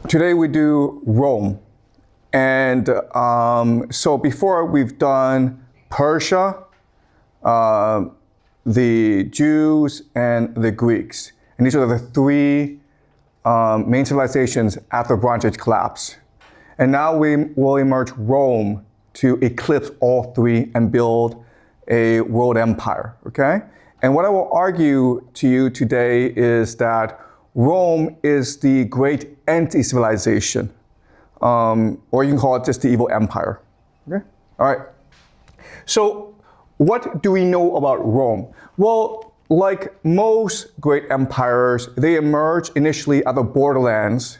Today we do Rome. And so before we've done Persia, the Jews, and the Greeks. And these are the three main civilizations after the Bronze Age collapse. And now we will emerge Rome to eclipse all three and build a world empire, okay? And what I will argue to you today is that Rome is the great anti-civilization, or you can call it just the evil empire, okay? All right. So what do we know about Rome? Well, like most great empires, they emerge initially at the borderlands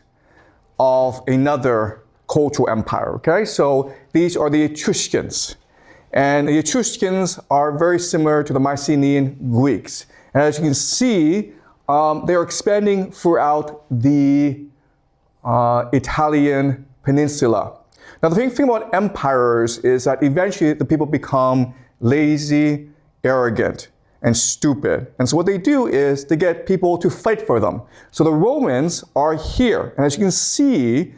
of another cultural empire, okay? So these are the Etruscans. And the Etruscans are very similar to the Mycenaean Greeks. And as you can see, they are expanding throughout the Italian peninsula. Now, the thing about empires is that eventually the people become lazy, arrogant, and stupid. And so what they do is they get people to fight for them. So the Romans are here. And as you can see,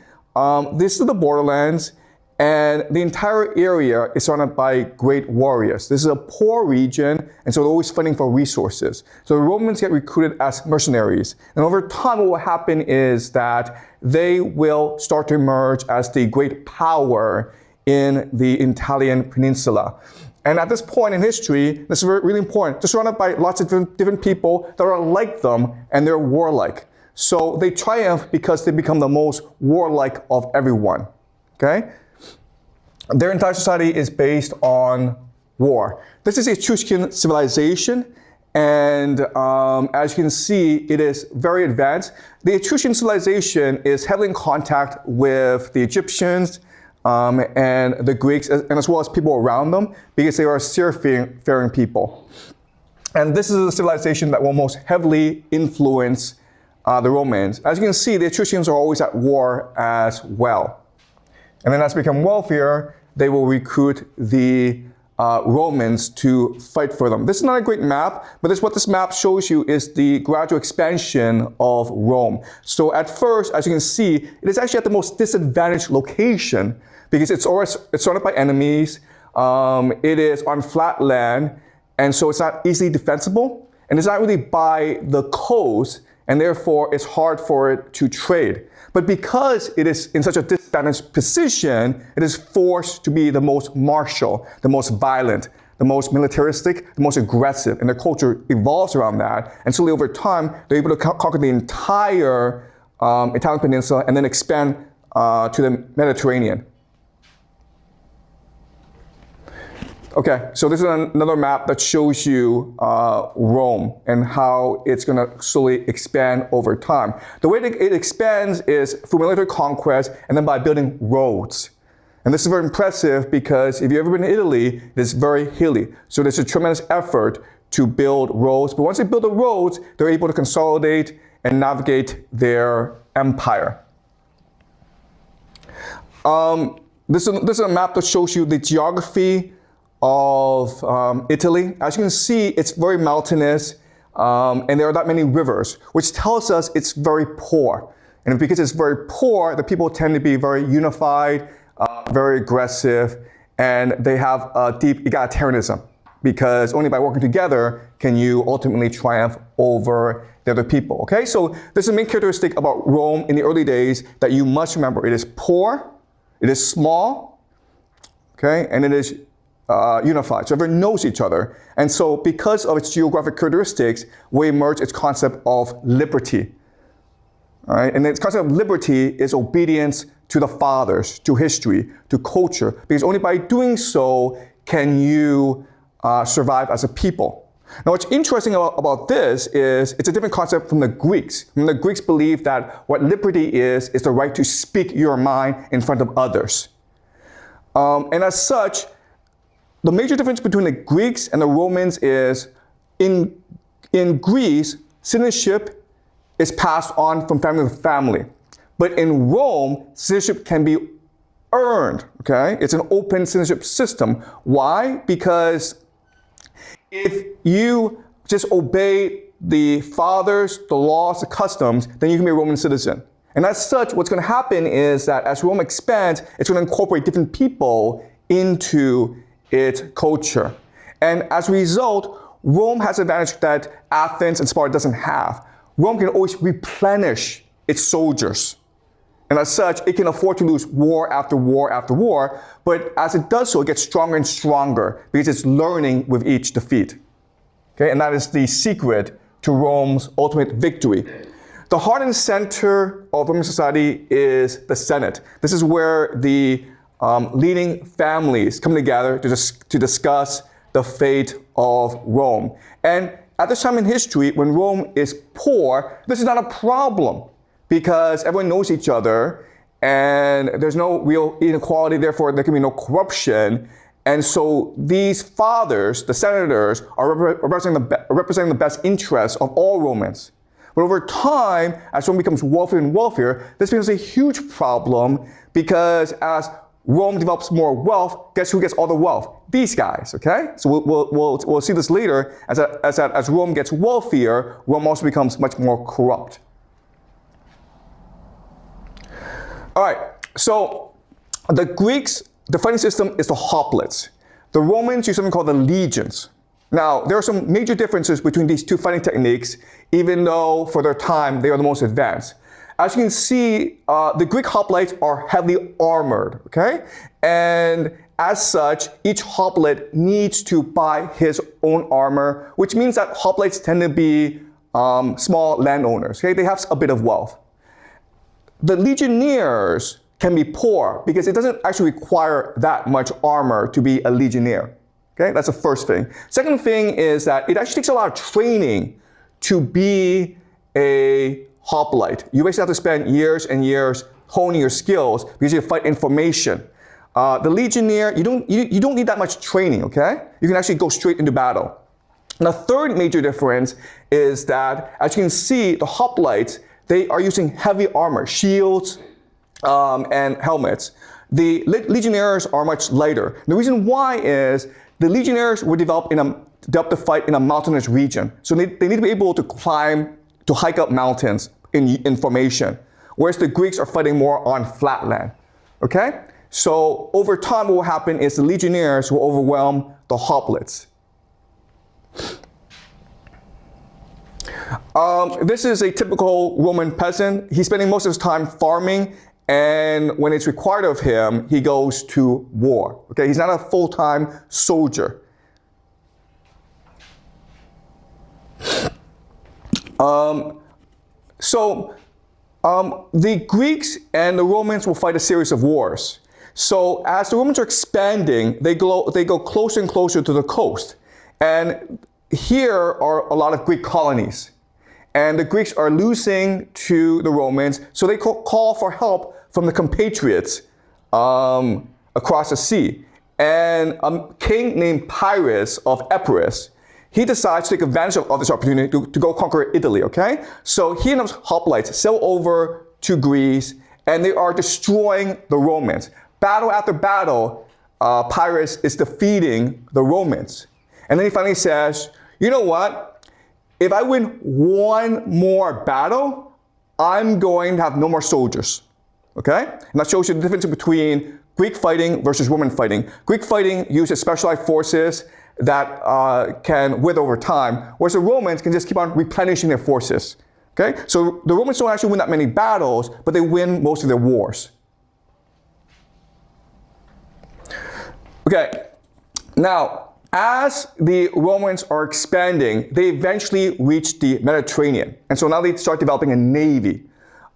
this is the borderlands, and the entire area is surrounded by great warriors. This is a poor region, and so they're always fighting for resources. So the Romans get recruited as mercenaries. And over time, what will happen is that they will start to emerge as the great power in the Italian peninsula. And at this point in history, this is really important, they're surrounded by lots of different people that are like them, and they're warlike. So they triumph because they become the most warlike of everyone, okay? Their entire society is based on war. This is Etruscan civilization, and as you can see, it is very advanced. The Etruscan civilization is heavily in contact with the Egyptians and the Greeks, and as well as people around them, because they are seafaring people. And this is a civilization that will most heavily influence the Romans. As you can see, the Etruscans are always at war as well. And then as they become wealthier, they will recruit the Romans to fight for them. This is not a great map, but what this map shows you is the gradual expansion of Rome. So at first, as you can see, it is actually at the most disadvantaged location because it's surrounded by enemies. It is on flat land, and so it's not easily defensible. And it's not really by the coast, and therefore it's hard for it to trade. But because it is in such a disadvantaged position, it is forced to be the most martial, the most violent, the most militaristic, the most aggressive, and their culture evolves around that. And slowly over time, they're able to conquer the entire Italian peninsula and then expand to the Mediterranean. Okay, so this is another map that shows you Rome and how it's going to slowly expand over time. The way that it expands is through military conquest and then by building roads. And this is very impressive because if you've ever been to Italy, it is very hilly. So there's a tremendous effort to build roads. But once they build the roads, they're able to consolidate and navigate their empire. This is a map that shows you the geography of Italy. As you can see, it's very mountainous, and there are not many rivers, which tells us it's very poor. And because it's very poor, the people tend to be very unified, very aggressive, and they have a deep egalitarianism, because only by working together can you ultimately triumph over the other people, okay? So this is a main characteristic about Rome in the early days that you must remember. It is poor, it is small, okay, and it is unified, so everyone knows each other. And so because of its geographic characteristics, we emerge its concept of liberty. All right? And its concept of liberty is obedience to the fathers, to history, to culture, because only by doing so can you survive as a people. Now what's interesting about this is it's a different concept from the Greeks. And the Greeks believe that what liberty is the right to speak your mind in front of others. And as such, the major difference between the Greeks and the Romans is in Greece, citizenship is passed on from family to family. But in Rome, citizenship can be earned, okay? It's an open citizenship system. Why? Because if you just obey the fathers, the laws, the customs, then you can be a Roman citizen. And as such, what's going to happen is that as Rome expands, it's going to incorporate different people into its culture. And as a result, Rome has an advantage that Athens and Sparta doesn't have. Rome can always replenish its soldiers. And as such, it can afford to lose war after war after war, but as it does so, it gets stronger and stronger because it's learning with each defeat. Okay, and that is the secret to Rome's ultimate victory. The heart and center of Roman society is the Senate. This is where the leading families come together to discuss the fate of Rome. And at this time in history, when Rome is poor, this is not a problem because everyone knows each other and there's no real inequality, therefore there can be no corruption. And so these fathers, the senators, are representing the best interests of all Romans. But over time, as Rome becomes wealthier and wealthier, this becomes a huge problem because as Rome develops more wealth, guess who gets all the wealth? These guys, okay? So we'll see this later. As Rome gets wealthier, Rome also becomes much more corrupt. All right, so the Greeks, the fighting system is the hoplites. The Romans use something called the legions. Now, there are some major differences between these two fighting techniques, even though for their time they are the most advanced. As you can see, the Greek hoplites are heavily armored, okay? And as such, each hoplite needs to buy his own armor, which means that hoplites tend to be small landowners, okay? They have a bit of wealth. The legionnaires can be poor because it doesn't actually require that much armor to be a legionnaire. Okay, that's the first thing. Second thing is that it actually takes a lot of training to be a hoplite. You basically have to spend years and years honing your skills because you fight in formation. The legionnaire, you don't need that much training, okay? You can actually go straight into battle. And the third major difference is that, as you can see, the hoplites, they are using heavy armor, shields, and helmets. The legionnaires are much lighter. And the reason why is the legionnaires were developed to fight in a mountainous region. So they need to be able to climb, to hike up mountains in formation, whereas the Greeks are fighting more on flat land. Okay? So over time, what will happen is the legionnaires will overwhelm the hoplites. This is a typical Roman peasant. He's spending most of his time farming, and when it's required of him, he goes to war. Okay, he's not a full-time soldier. The Greeks and the Romans will fight a series of wars. So as the Romans are expanding, they go closer and closer to the coast. And here are a lot of Greek colonies. And the Greeks are losing to the Romans, so they call for help from the compatriots across the sea. And a king named Pyrrhus of Epirus, he decides to take advantage of this opportunity to go conquer Italy, okay? So he and his hoplites sail over to Greece, and they are destroying the Romans. Battle after battle, Pyrrhus is defeating the Romans. And then he finally says, you know what? If I win one more battle, I'm going to have no more soldiers, okay? And that shows you the difference between Greek fighting versus Roman fighting. Greek fighting uses specialized forces that can wither over time, whereas the Romans can just keep on replenishing their forces, okay? So the Romans don't actually win that many battles, but they win most of their wars. Okay, now, as the Romans are expanding, they eventually reach the Mediterranean. And so now they start developing a navy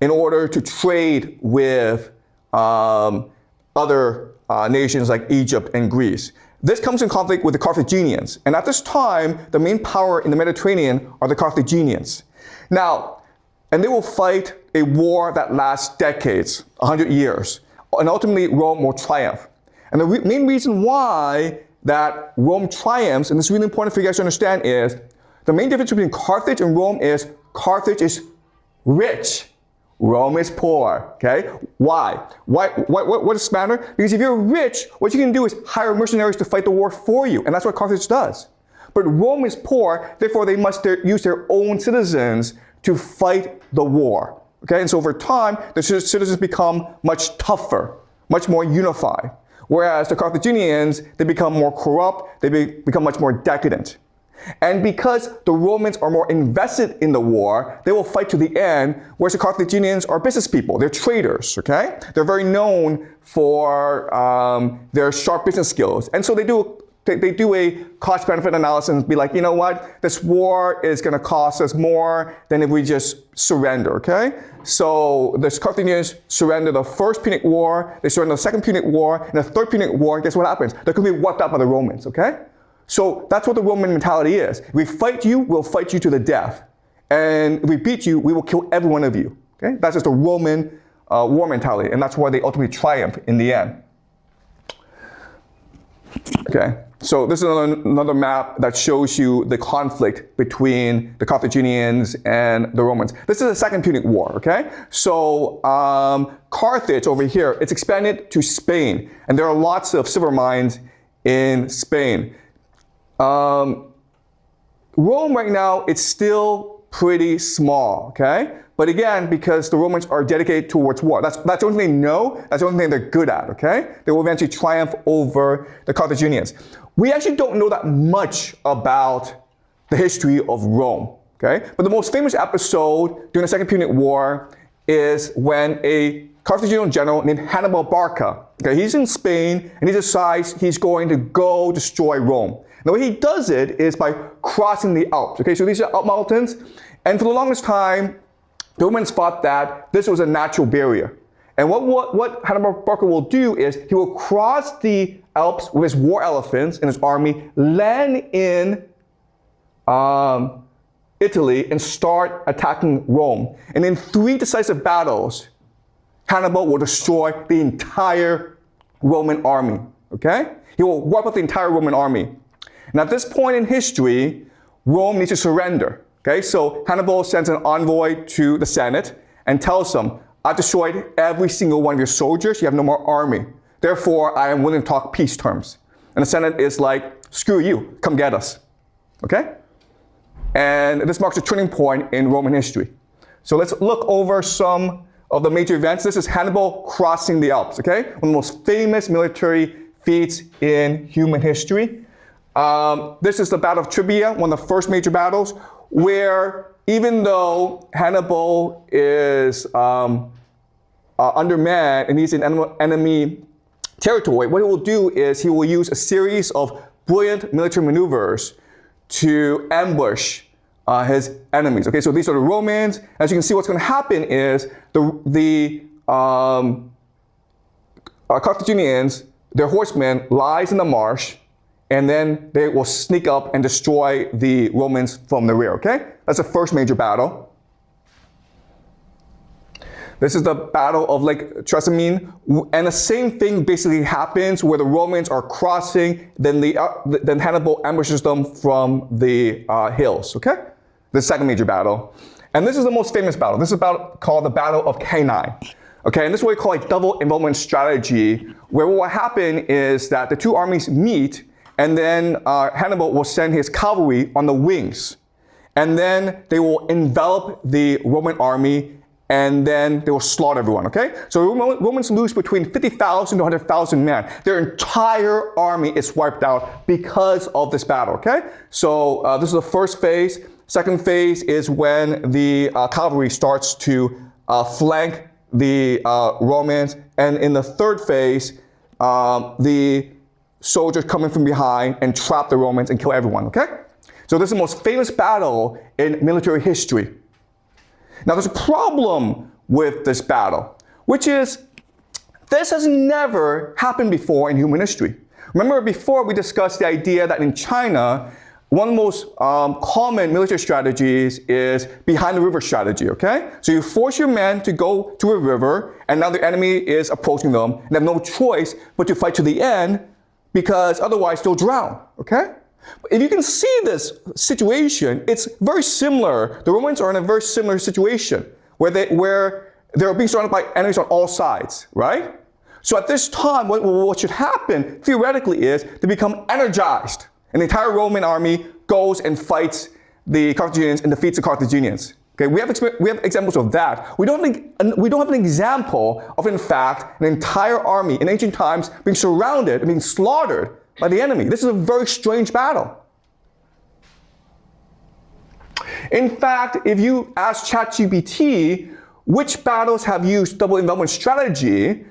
in order to trade with other nations like Egypt and Greece. This comes in conflict with the Carthaginians. And at this time, the main power in the Mediterranean are the Carthaginians. Now, and they will fight a war that lasts decades, 100 years. And ultimately, Rome will triumph. And the main reason why that Rome triumphs, and this is really important for you guys to understand, is the main difference between Carthage and Rome is Carthage is rich, Rome is poor, okay? Why? What does this matter? Because if you're rich, what you can do is hire mercenaries to fight the war for you, and that's what Carthage does. But Rome is poor, therefore they must use their own citizens to fight the war, Okay, and so over time, the citizens become much tougher, much more unified. Whereas the Carthaginians, they become more corrupt, they become much more decadent. And because the Romans are more invested in the war, they will fight to the end, whereas the Carthaginians are business people, they're traders, okay? They're very known for their sharp business skills. And so they do a cost-benefit analysis and be like, you know what, this war is gonna cost us more than if we just surrender, okay? So the Carthaginians surrender the first Punic War, they surrender the second Punic War, and the third Punic War, and guess what happens? They're gonna be wiped out by the Romans, okay? So that's what the Roman mentality is. If we fight you, we'll fight you to the death. And if we beat you, we will kill every one of you, okay? That's just the Roman war mentality, and that's why they ultimately triumph in the end. Okay, so this is another map that shows you the conflict between the Carthaginians and the Romans. This is the Second Punic War, okay? So Carthage over here, it's expanded to Spain, and there are lots of silver mines in Spain. Rome right now, it's still pretty small, okay? But again, because the Romans are dedicated towards war, that's the only thing they know, that's the only thing they're good at, okay? They will eventually triumph over the Carthaginians. We actually don't know that much about the history of Rome, okay? But the most famous episode during the Second Punic War is when a Carthaginian general named Hannibal Barca, okay, he's in Spain and he decides he's going to go destroy Rome. The way he does it is by crossing the Alps, okay? So these are Alp mountains, and for the longest time, the Romans thought that this was a natural barrier. And what Hannibal Barca will do is he will cross the Alps with his war elephants and his army, land in Italy, and start attacking Rome. And in 3 decisive battles, Hannibal will destroy the entire Roman army, okay? He will wipe out the entire Roman army. And at this point in history, Rome needs to surrender. Okay, so Hannibal sends an envoy to the Senate and tells them, I've destroyed every single one of your soldiers, you have no more army. Therefore, I am willing to talk peace terms. And the Senate is like, screw you, come get us. Okay? And this marks a turning point in Roman history. So let's look over some of the major events. This is Hannibal crossing the Alps, okay? One of the most famous military feats in human history. This is the Battle of Trebia, one of the first major battles, where even though Hannibal is undermanned and he's in enemy territory, what he will do is he will use a series of brilliant military maneuvers to ambush his enemies. Okay, so these are the Romans. As you can see, what's going to happen is the Carthaginians, their horsemen, lies in the marsh, and then they will sneak up and destroy the Romans from the rear, okay? That's the first major battle. This is the Battle of Lake Trasimene, and the same thing basically happens where the Romans are crossing, then Hannibal ambushes them from the hills, okay? The second major battle. And this is the most famous battle. This is a battle called the Battle of Cannae. Okay, and this is what we call a double involvement strategy, where what will happen is that the two armies meet, and then Hannibal will send his cavalry on the wings. And then they will envelop the Roman army, and then they will slaughter everyone, okay? So Romans lose between 50,000 to 100,000 men. Their entire army is wiped out because of this battle, okay? So this is the first phase. Second phase is when the cavalry starts to flank the Romans. And in the third phase, the soldiers come in from behind and trap the Romans and kill everyone, okay? So this is the most famous battle in military history. Now there's a problem with this battle, which is this has never happened before in human history. Remember before we discussed the idea that in China, one of the most common military strategies is behind the river strategy, okay? So you force your men to go to a river, and now the enemy is approaching them, and they have no choice but to fight to the end, because otherwise they'll drown, okay? If you can see this situation, it's very similar. The Romans are in a very similar situation where they're being surrounded by enemies on all sides, right? So at this time, what should happen theoretically is they become energized, and the entire Roman army goes and fights the Carthaginians and defeats the Carthaginians. Okay, we have examples of that. We don't have an example of, in fact, an entire army in ancient times being surrounded and being slaughtered by the enemy. This is a very strange battle. In fact, if you ask ChatGPT which battles have used double envelopment strategy,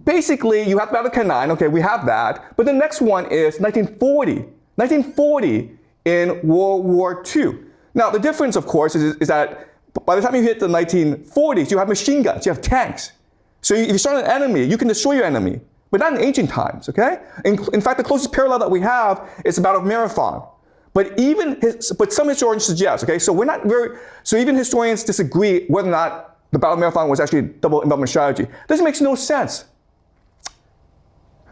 basically you have the Battle of Cannae, okay, we have that, but the next one is 1940 in World War II. Now, the difference, of course, is that by the time you hit the 1940s, you have machine guns, you have tanks. So if you start an enemy, you can destroy your enemy, but not in ancient times, okay? In fact, the closest parallel that we have is the Battle of Marathon. But some historians suggest, okay, so even historians disagree whether or not the Battle of Marathon was actually a double envelopment strategy. This makes no sense.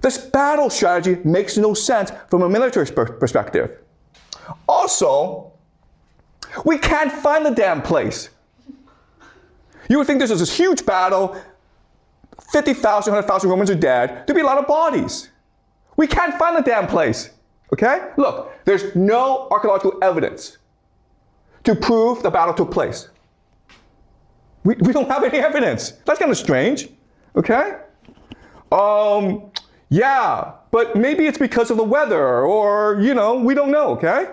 This battle strategy makes no sense from a military perspective. Also, we can't find the damn place. You would think this is this huge battle, 50,000, 100,000 Romans are dead, there'd be a lot of bodies. We can't find the damn place, okay? Look, there's no archaeological evidence to prove the battle took place. We don't have any evidence. That's kind of strange, okay? Yeah, but maybe it's because of the weather or, we don't know, okay?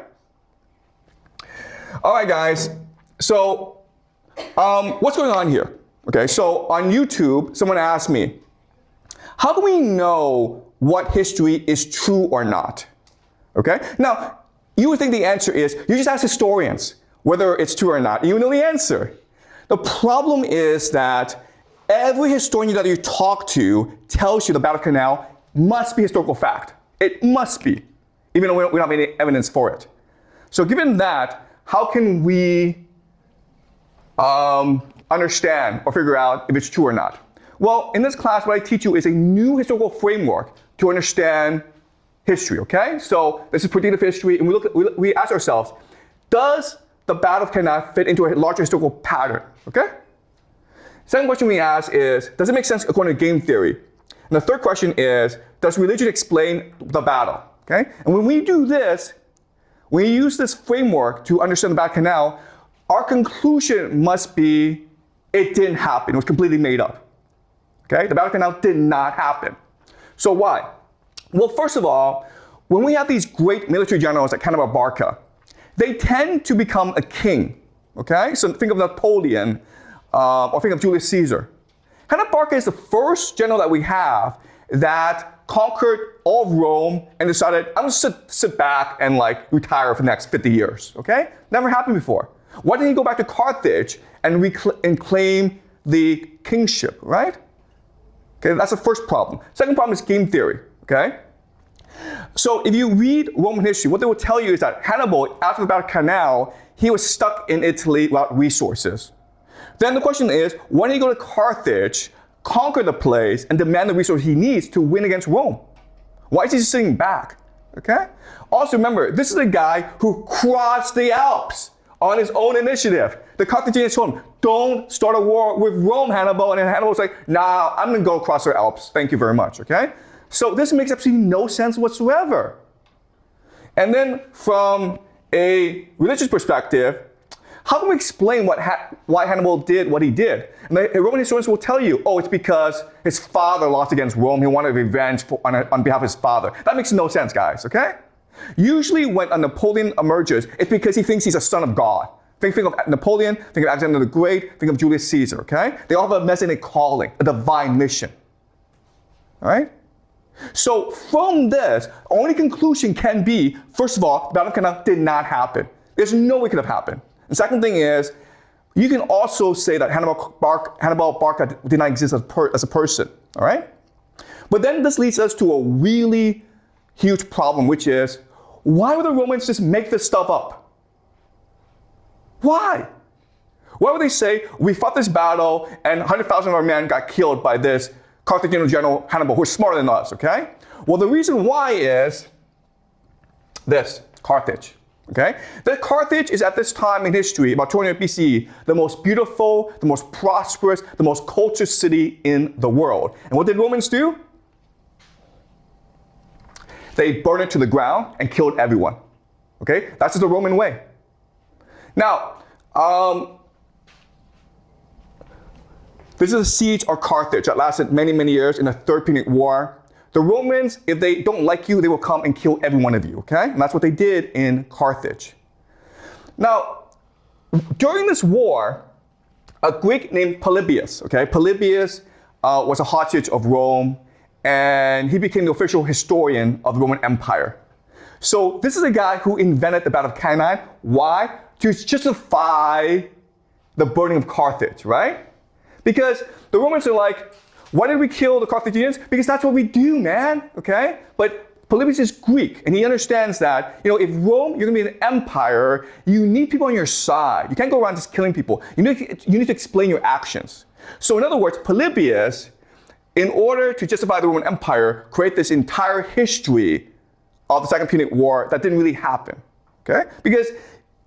All right, guys, so what's going on here? Okay, so on YouTube, someone asked me, how can we know what history is true or not? Okay, now, you would think the answer is, you just ask historians whether it's true or not. You know the answer. The problem is that every historian that you talk to tells you the Battle of Cannae must be historical fact. It must be, even though we don't have any evidence for it. So given that, how can we understand or figure out if it's true or not? Well, in this class, what I teach you is a new historical framework to understand history, okay? So this is predictive history, and we ask ourselves, does the Battle of Cannae fit into a larger historical pattern, okay? Second question we ask is, does it make sense according to game theory? And the third question is, does religion explain the battle, okay? And when we do this, when we use this framework to understand the Battle of Cannae, our conclusion must be, it didn't happen. It was completely made up, okay? The Battle of Cannae did not happen. So why? Well, first of all, when we have these great military generals like Hannibal Barca, they tend to become a king, okay? So think of Napoleon, or think of Julius Caesar. Hannibal Barca is the first general that we have that conquered all of Rome and decided, I'm gonna sit back and retire for the next 50 years, okay? Never happened before. Why didn't he go back to Carthage and claim the kingship, right? Okay, that's the first problem. Second problem is game theory, okay? So if you read Roman history, what they will tell you is that Hannibal, after the Battle of Cannae, he was stuck in Italy without resources. Then the question is, why did he go to Carthage, conquer the place, and demand the resources he needs to win against Rome? Why is he just sitting back, okay? Also remember, this is a guy who crossed the Alps on his own initiative. The Carthaginians told him, don't start a war with Rome, Hannibal. And then Hannibal was like, nah, I'm gonna go across the Alps. Thank you very much, okay? So this makes absolutely no sense whatsoever. And then from a religious perspective, how can we explain why Hannibal did what he did? And the Roman historians will tell you, oh, it's because his father lost against Rome. He wanted revenge on behalf of his father. That makes no sense, guys, okay? Usually when a Napoleon emerges, it's because he thinks he's a son of God. Think of Napoleon, think of Alexander the Great, think of Julius Caesar, okay? They all have a messianic calling, a divine mission, all right? So from this, only conclusion can be, first of all, the Battle of Cannae did not happen. There's no way it could have happened. The second thing is, you can also say that Hannibal Barca did not exist as a person, all right? But then this leads us to a really huge problem, which is, why would the Romans just make this stuff up? Why? Why would they say, we fought this battle and 100,000 of our men got killed by this Carthaginian general Hannibal, who's smarter than us, okay? Well, the reason why is this, Carthage, okay? That Carthage is at this time in history, about 200 BCE, the most beautiful, the most prosperous, the most cultured city in the world. And what did Romans do? They burned it to the ground and killed everyone, okay? That's just the Roman way. Now, This is a siege of Carthage that lasted many, many years in the Third Punic War. The Romans, if they don't like you, they will come and kill every one of you, okay? And that's what they did in Carthage. Now, during this war, a Greek named Polybius, okay? Polybius was a hostage of Rome, and he became the official historian of the Roman Empire. So this is a guy who invented the Battle of Cannae. Why? To justify the burning of Carthage, right? Because the Romans are like, why did we kill the Carthaginians? Because that's what we do, man, okay? But Polybius is Greek, and he understands that, if Rome, you're gonna be an empire, you need people on your side. You can't go around just killing people. You need to explain your actions. So in other words, Polybius, in order to justify the Roman Empire, create this entire history of the Second Punic War that didn't really happen, okay? Because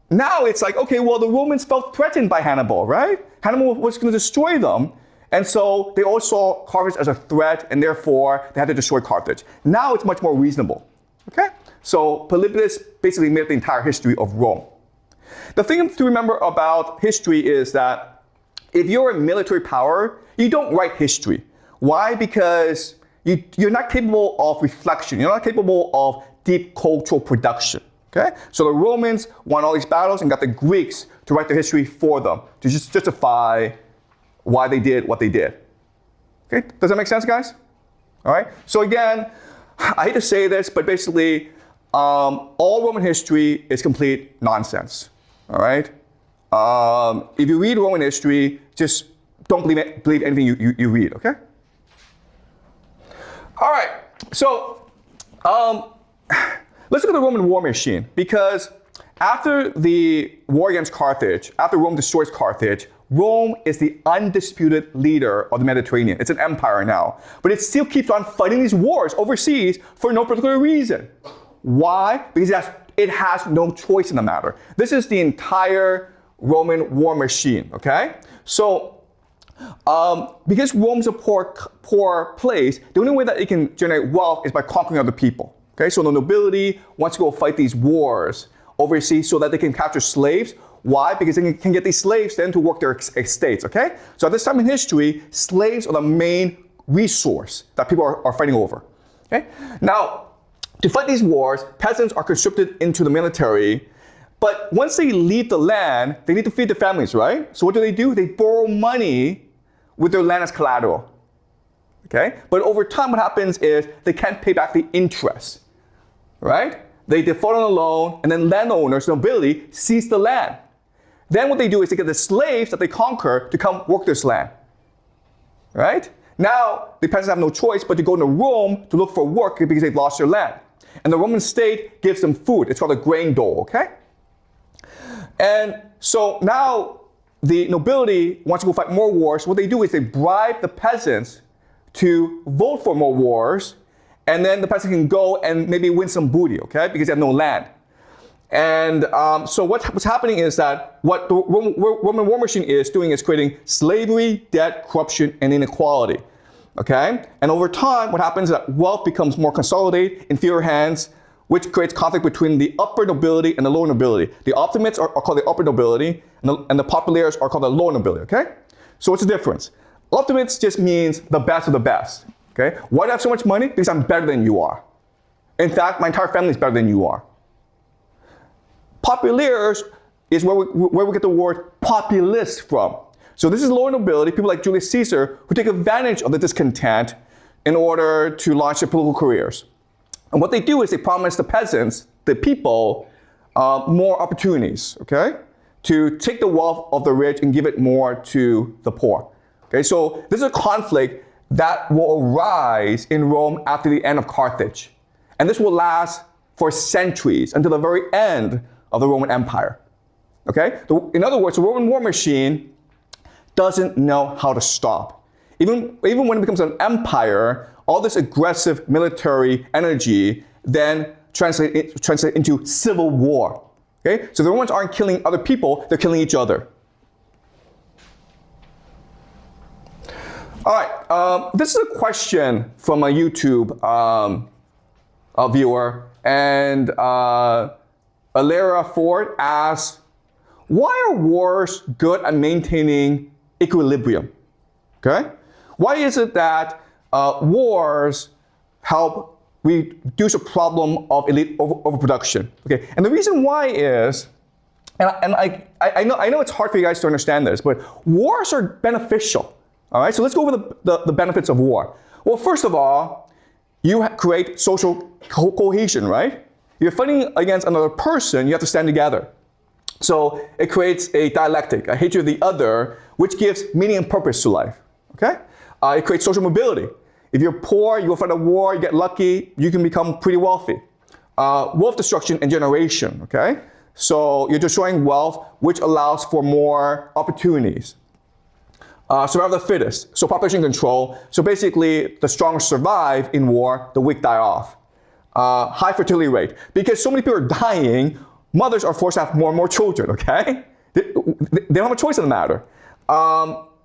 now it's like, okay, well, the Romans felt threatened by Hannibal, right? Hannibal was gonna destroy them. And so they all saw Carthage as a threat, and therefore they had to destroy Carthage. Now it's much more reasonable, okay? So Polybius basically made the entire history of Rome. The thing to remember about history is that if you're a military power, you don't write history. Why? Because you're not capable of reflection. You're not capable of deep cultural production, okay? So the Romans won all these battles and got the Greeks to write the history for them, to just justify why they did what they did. Okay, does that make sense, guys? All right, so again, I hate to say this, but basically, all Roman history is complete nonsense, all right? If you read Roman history, just don't believe anything you read, okay? All right, so let's look at the Roman war machine, because after the war against Carthage, after Rome destroys Carthage, Rome is the undisputed leader of the Mediterranean. It's an empire now. But it still keeps on fighting these wars overseas for no particular reason. Why? Because it has no choice in the matter. This is the entire Roman war machine, okay? So, because Rome's a poor place, the only way that it can generate wealth is by conquering other people, okay? So the nobility wants to go fight these wars overseas so that they can capture slaves. Why? Because they can get these slaves then to work their estates, okay? So at this time in history, slaves are the main resource that people are fighting over, okay? Now, to fight these wars, peasants are conscripted into the military, but once they leave the land, they need to feed their families, right? So what do? They borrow money with their land as collateral, okay? But over time, what happens is they can't pay back the interest, right? They default on the loan, and then landowners, nobility, seize the land. Then what they do is they get the slaves that they conquer to come work this land, right? Now, the peasants have no choice but to go to Rome to look for work because they've lost their land. And the Roman state gives them food. It's called a grain dole, okay? And so now the nobility wants to go fight more wars. What they do is they bribe the peasants to vote for more wars, and then the peasants can go and maybe win some booty, okay? Because they have no land. And so what's happening is that what the Roman war machine is doing is creating slavery, debt, corruption, and inequality, okay? And over time, what happens is that wealth becomes more consolidated in fewer hands, which creates conflict between the upper nobility and the lower nobility. The optimates are called the upper nobility, and the populares are called the lower nobility, okay? So what's the difference? Optimates just means the best of the best, okay? Why do I have so much money? Because I'm better than you are. In fact, my entire family is better than you are. Populares is where we get the word populist from. So this is lower nobility, people like Julius Caesar, who take advantage of the discontent in order to launch their political careers. And what they do is they promise the peasants, the people, more opportunities, okay? To take the wealth of the rich and give it more to the poor. Okay, so this is a conflict that will arise in Rome after the end of Carthage. And this will last for centuries until the very end of the Roman Empire. Okay? In other words, the Roman war machine doesn't know how to stop. Even when it becomes an empire, all this aggressive military energy then translates into civil war. Okay? So the Romans aren't killing other people, they're killing each other. All right, this is a question from a YouTube viewer, and Alera Ford asks, why are wars good at maintaining equilibrium? okay? Why is it that wars help reduce a problem of elite overproduction? Okay, and the reason why is, and I know it's hard for you guys to understand this, but wars are beneficial. All right, so let's go over the benefits of war. Well, first of all, you create social cohesion, right? You're fighting against another person, you have to stand together. So it creates a dialectic, a hatred of the other, which gives meaning and purpose to life, okay? It creates social mobility. If you're poor, you go fight a war, you get lucky, you can become pretty wealthy. Wealth destruction and generation, okay? So you're destroying wealth, which allows for more opportunities. Survival of the fittest, so population control. So basically, the strong survive in war, the weak die off. High fertility rate, because so many people are dying, mothers are forced to have more and more children, okay? They don't have a choice in the matter.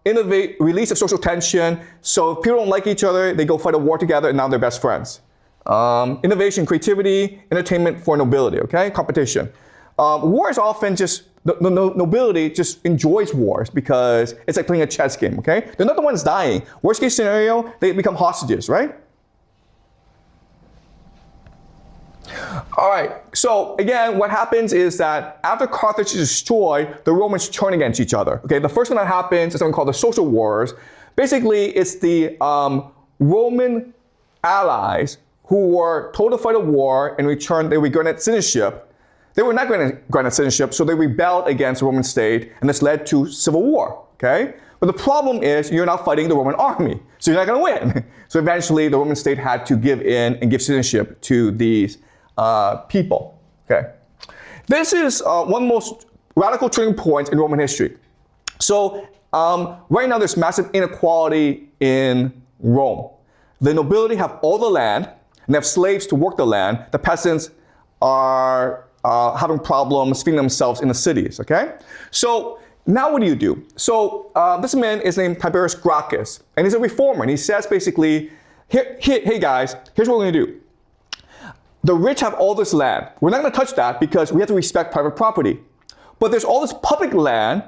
Innovate, release of social tension, so if people don't like each other, they go fight a war together and now they're best friends. Innovation, creativity, entertainment for nobility, okay? Competition. War is often just, the nobility just enjoys wars because it's like playing a chess game, okay? They're not the ones dying. Worst case scenario, they become hostages, right? All right, so again, what happens is that after Carthage is destroyed, the Romans turn against each other. Okay, the first one that happens is something called the social wars. Basically, it's the Roman allies who were told to fight a war and in return they were granted citizenship. They were not granted citizenship, so they rebelled against the Roman state, and this led to civil war. Okay, but the problem is you're not fighting the Roman army, so you're not going to win. So eventually, the Roman state had to give in and give citizenship to these people, okay? This is one of the most radical turning points in Roman history. So right now there's massive inequality in Rome. The nobility have all the land and they have slaves to work the land. The peasants are having problems feeding themselves in the cities, okay? So now what do? So this man is named Tiberius Gracchus and he's a reformer and he says basically, hey guys, here's what we're gonna do. The rich have all this land. We're not going to touch that because we have to respect private property. But there's all this public land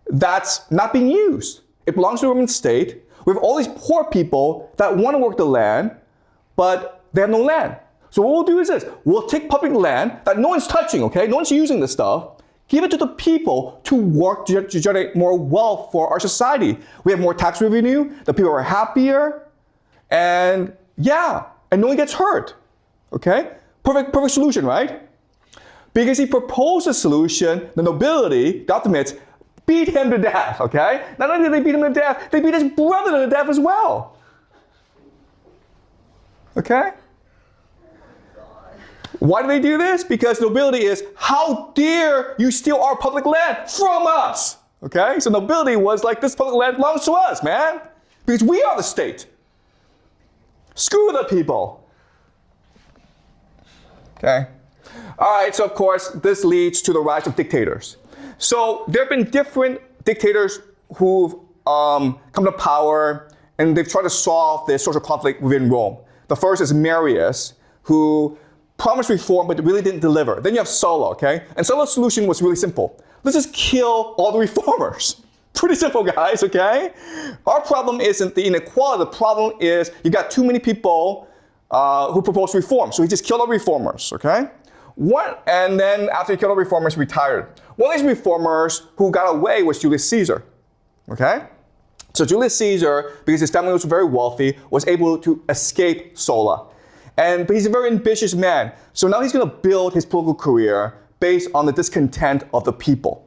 that's not being used. It belongs to the Roman state. We have all these poor people that want to work the land, but they have no land. So what we'll do is this. We'll take public land that no one's touching, okay? No one's using this stuff. Give it to the people to work to generate more wealth for our society. We have more tax revenue. The people are happier. And yeah, and no one gets hurt. Okay? Perfect solution, right? Because he proposed a solution, the nobility, the ultimates, beat him to death, okay? Not only did they beat him to death, they beat his brother to death as well. Okay? Why do they do this? Because nobility is, how dare you steal our public land from us? Okay? So nobility was like, this public land belongs to us, man. Because we are the state. Screw the people. Okay. All right, so of course, this leads to the rise of dictators. So there have been different dictators who've come to power, and they've tried to solve this social conflict within Rome. The first is Marius, who promised reform, but really didn't deliver. Then you have Sulla, okay? And Sulla's solution was really simple. Let's just kill all the reformers. Pretty simple, guys, okay? Our problem isn't the inequality. The problem is you got too many people who proposed reform. So he just killed all reformers, okay? And then after he killed all reformers, he retired. One of these reformers who got away was Julius Caesar, okay? So Julius Caesar, because his family was very wealthy, was able to escape Sulla. But he's a very ambitious man. So now he's gonna build his political career based on the discontent of the people.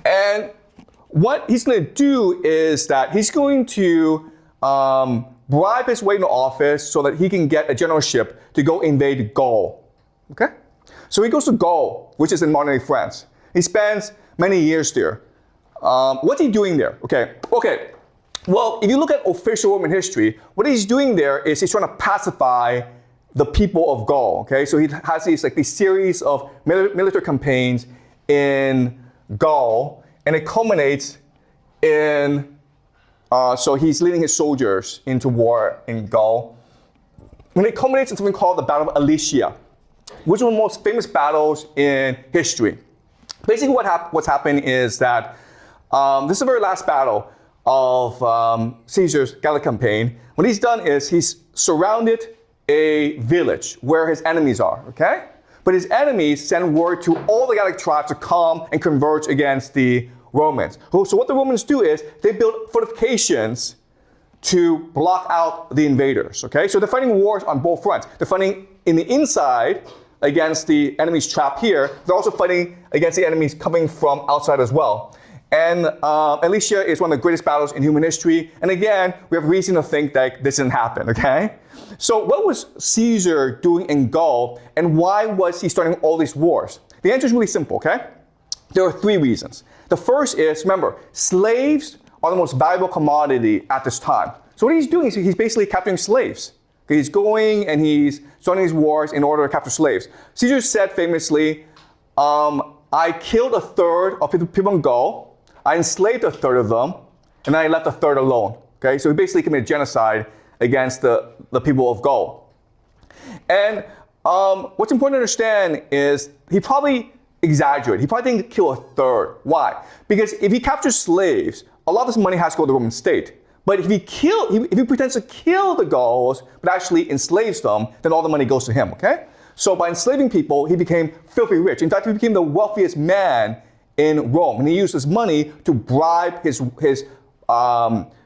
And what he's gonna do is that he's going to bribe his way into office so that he can get a generalship to go invade Gaul. Okay? So he goes to Gaul, which is in modern-day France. He spends many years there. What's he doing there? Okay. Well, if you look at official Roman history, what he's doing there is he's trying to pacify the people of Gaul. Okay? So he has these series of military campaigns in Gaul, and it culminates in so he's leading his soldiers into war in Gaul. When it culminates in something called the Battle of Alesia, which is one of the most famous battles in history. Basically what's happened is that this is the very last battle of Caesar's Gallic campaign. What he's done is he's surrounded a village where his enemies are, okay? But his enemies send word to all the Gallic tribes to come and converge against the Romans. So what the Romans do is they build fortifications to block out the invaders, okay? So they're fighting wars on both fronts. They're fighting in the inside against the enemies trapped here. They're also fighting against the enemies coming from outside as well. And Alesia is one of the greatest battles in human history. And again, we have reason to think that this didn't happen, okay? So what was Caesar doing in Gaul, and why was he starting all these wars? The answer is really simple, okay? There are three reasons. The first is, remember, slaves are the most valuable commodity at this time. So what he's doing is he's basically capturing slaves. Okay, he's going and he's starting these wars in order to capture slaves. Caesar said famously, I killed a third of people in Gaul, I enslaved a third of them, and then I left a third alone. Okay, so he basically committed genocide against the people of Gaul. And what's important to understand is he probably exaggerated. He probably didn't kill a third. Why? Because if he captures slaves, a lot of this money has to go to the Roman state. But if he pretends to kill the Gauls, but actually enslaves them, then all the money goes to him, okay? So by enslaving people, he became filthy rich. In fact, he became the wealthiest man in Rome. And he used his money to bribe his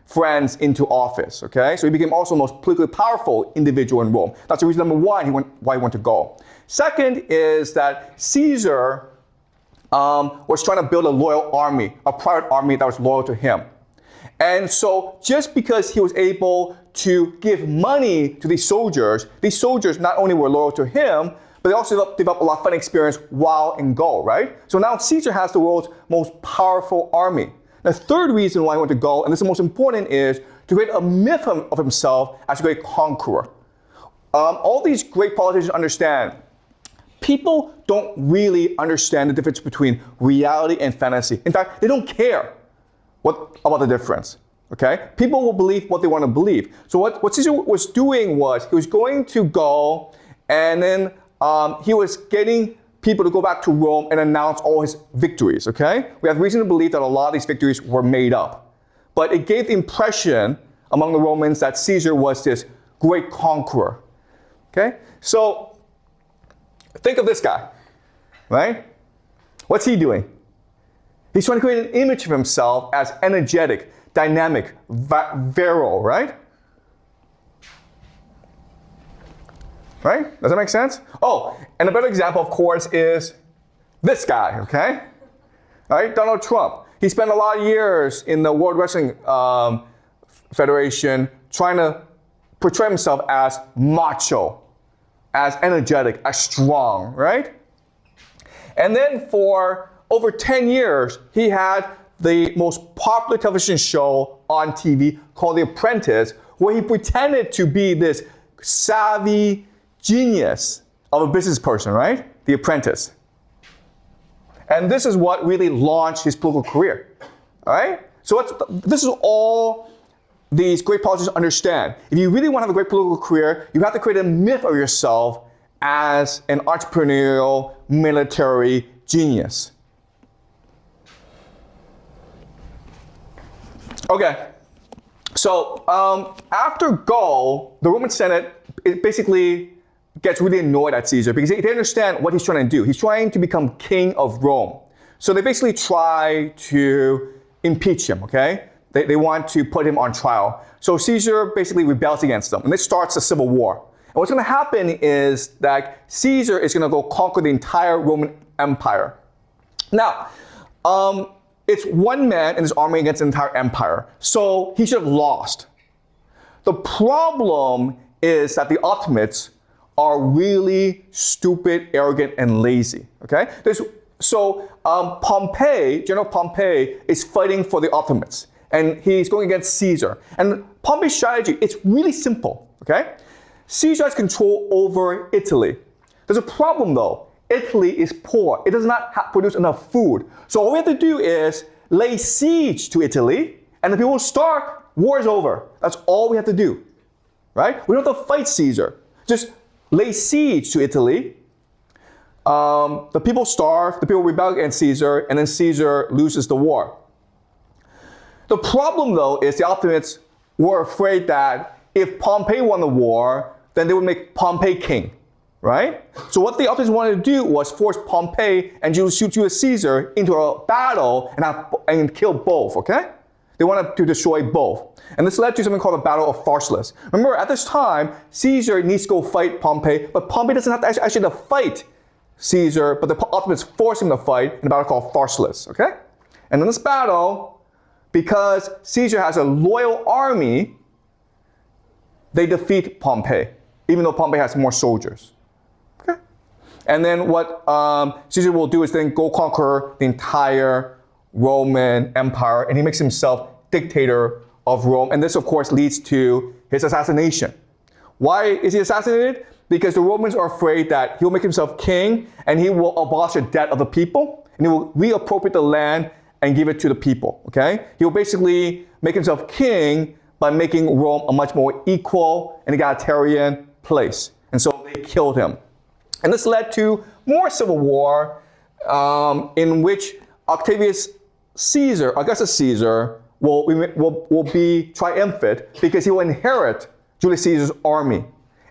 friends into office, okay? So he became also the most politically powerful individual in Rome. That's the reason number one why he went to Gaul. Second is that Caesar was trying to build a loyal army, a private army that was loyal to him. And so just because he was able to give money to these soldiers not only were loyal to him, but they also developed a lot of fun experience while in Gaul, right? So now Caesar has the world's most powerful army. The third reason why he went to Gaul, and this is the most important, is to create a myth of himself as a great conqueror. All these great politicians understand people don't really understand the difference between reality and fantasy. In fact, they don't care about the difference, okay? People will believe what they want to believe. So what Caesar was doing was he was going to Gaul, and then he was getting people to go back to Rome and announce all his victories, okay? We have reason to believe that a lot of these victories were made up. But it gave the impression among the Romans that Caesar was this great conqueror, okay? So think of this guy, right? What's he doing? He's trying to create an image of himself as energetic, dynamic, virile, right? Right? Does that make sense? Oh, and a better example, of course, is this guy, okay? All right, Donald Trump. He spent a lot of years in the World Wrestling Federation trying to portray himself as macho, as energetic, as strong, right? And then for over 10 years, he had the most popular television show on TV called The Apprentice, where he pretended to be this savvy genius of a business person, right? The Apprentice. And this is what really launched his political career, all right? So this is all these great politicians understand. If you really want to have a great political career, you have to create a myth of yourself as an entrepreneurial military genius. Okay, so after Gaul, the Roman Senate basically gets really annoyed at Caesar because they understand what he's trying to do. He's trying to become king of Rome. So they basically try to impeach him, okay? They want to put him on trial. So Caesar basically rebels against them, and this starts a civil war. And what's going to happen is that Caesar is going to go conquer the entire Roman Empire. Now, it's one man and his army against the entire empire, so he should have lost. The problem is that the Hoplites are really stupid, arrogant, and lazy, okay? General Pompey is fighting for the Hoplites, and he's going against Caesar. And Pompey's strategy, it's really simple, okay? Caesar has control over Italy. There's a problem though. Italy is poor. It does not produce enough food. So all we have to do is lay siege to Italy, and the people will starve, war is over. That's all we have to do, right? We don't have to fight Caesar. Just lay siege to Italy. The people starve, the people rebel against Caesar, and then Caesar loses the war. The problem, though, is the Optimates were afraid that if Pompey won the war, then they would make Pompey king, right? So what the Optimates wanted to do was force Pompey and Julius Caesar into a battle and kill both, okay? They wanted to destroy both. And this led to something called the Battle of Pharsalus. Remember, at this time, Caesar needs to go fight Pompey, but Pompey doesn't have to actually fight Caesar, but the Optimates force him to fight in a battle called Pharsalus, okay? And in this battle, because Caesar has a loyal army, they defeat Pompey, even though Pompey has more soldiers. Okay? And then what Caesar will do is then go conquer the entire Roman Empire, and he makes himself dictator of Rome. And this, of course, leads to his assassination. Why is he assassinated? Because the Romans are afraid that he'll make himself king, and he will abolish the debt of the people, and he will reappropriate the land and give it to the people, okay? He will basically make himself king by making Rome a much more equal and egalitarian place. And so they killed him. And this led to more civil war in which Augustus Caesar will be triumphant because he will inherit Julius Caesar's army.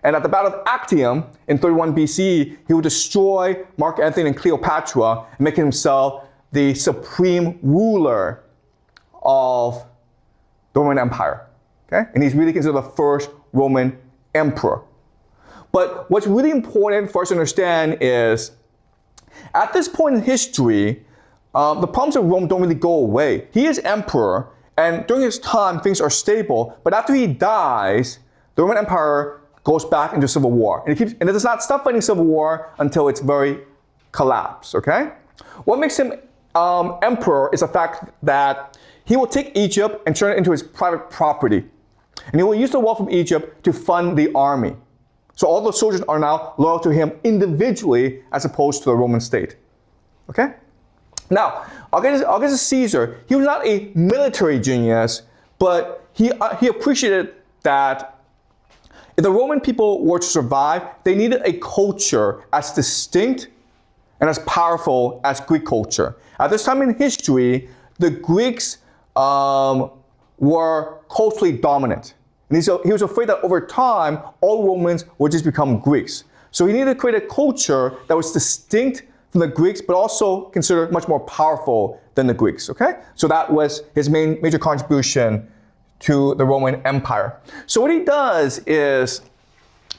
And at the Battle of Actium in 31 BCE, he will destroy Mark Antony and Cleopatra and make himself the supreme ruler of the Roman Empire. Okay? And he's really considered the first Roman emperor. But what's really important for us to understand is, at this point in history, the problems of Rome don't really go away. He is emperor, and during his time, things are stable. But after he dies, the Roman Empire goes back into civil war. And it does not stop fighting civil war until its very collapse, okay? What makes him emperor is the fact that he will take Egypt and turn it into his private property. And he will use the wealth from Egypt to fund the army. So all the soldiers are now loyal to him individually as opposed to the Roman state. Okay? Now, Augustus Caesar, he was not a military genius, but he appreciated that if the Roman people were to survive, they needed a culture as distinct and as powerful as Greek culture. At this time in history, the Greeks were culturally dominant. And he was afraid that over time, all Romans would just become Greeks. So he needed to create a culture that was distinct from the Greeks, but also considered much more powerful than the Greeks, okay? So that was his major contribution to the Roman Empire. So what he does is,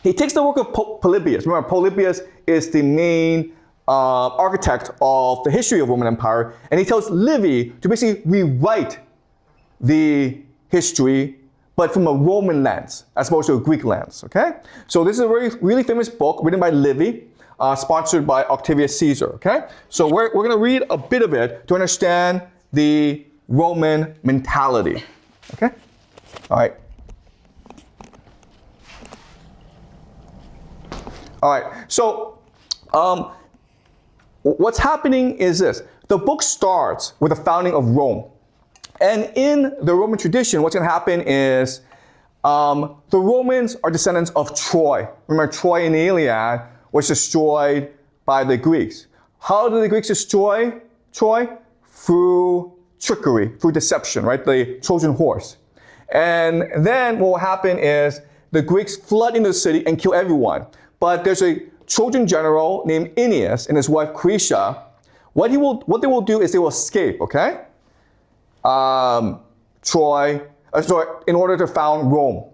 he takes the work of Polybius. Remember, Polybius is the main architect of the history of Roman Empire, and he tells Livy to basically rewrite the history, but from a Roman lens, as opposed to a Greek lens, okay? So this is a really famous book written by Livy, sponsored by Octavius Caesar, okay? So we're gonna read a bit of it to understand the Roman mentality, okay? All right. All right, so what's happening is this. The book starts with the founding of Rome. And in the Roman tradition, what's going to happen is the Romans are descendants of Troy. Remember, Troy in the Iliad was destroyed by the Greeks. How did the Greeks destroy Troy? Through trickery, through deception, right? The Trojan horse. And then what will happen is the Greeks flood into the city and kill everyone. But there's a Trojan general named Aeneid and his wife Lucretia. What they will do is they will escape, okay? In order to found Rome.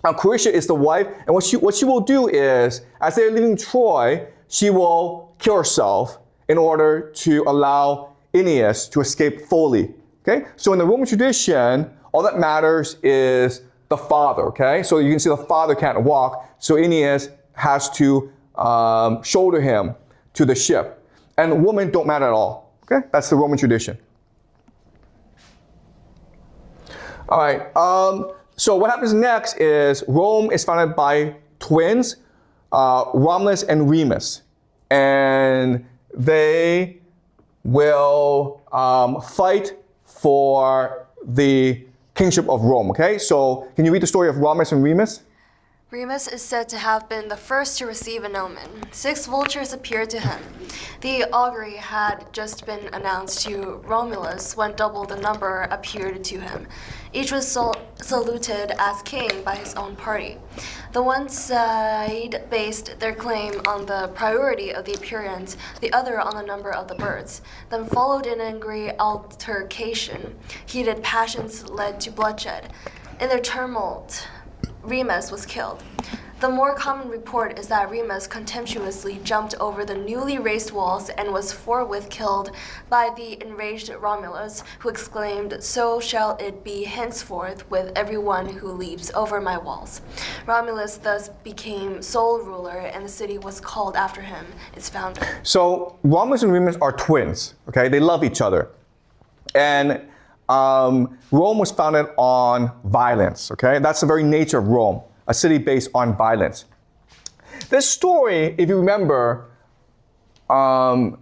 Now, Lucretia is the wife, and what she will do is, as they're leaving Troy, she will kill herself in order to allow Aeneid to escape fully. Okay? So in the Roman tradition, all that matters is the father. Okay? So you can see the father can't walk, so Aeneid has to shoulder him to the ship, and women don't matter at all. Okay? That's the Roman tradition. All right, so what happens next is Rome is founded by twins, Romulus and Remus. And they will fight for the kingship of Rome, okay? So can you read the story of Romulus and Remus? Remus is said to have been the first to receive an omen. 6 vultures appeared to him. The augury had just been announced to Romulus when double the number appeared to him. Each was saluted as king by his own party. The one side based their claim on the priority of the appearance, the other on the number of the birds. Then followed an angry altercation. Heated passions led to bloodshed. In their tumult, Remus was killed. The more common report is that Remus contemptuously jumped over the newly raised walls and was forthwith killed by the enraged Romulus, who exclaimed, "So shall it be henceforth with everyone who leaps over my walls." Romulus thus became sole ruler, and the city was called after him, its founder. So Romulus and Remus are twins, okay? They love each other. And Rome was founded on violence, okay? That's the very nature of Rome, a city based on violence. This story, if you remember, so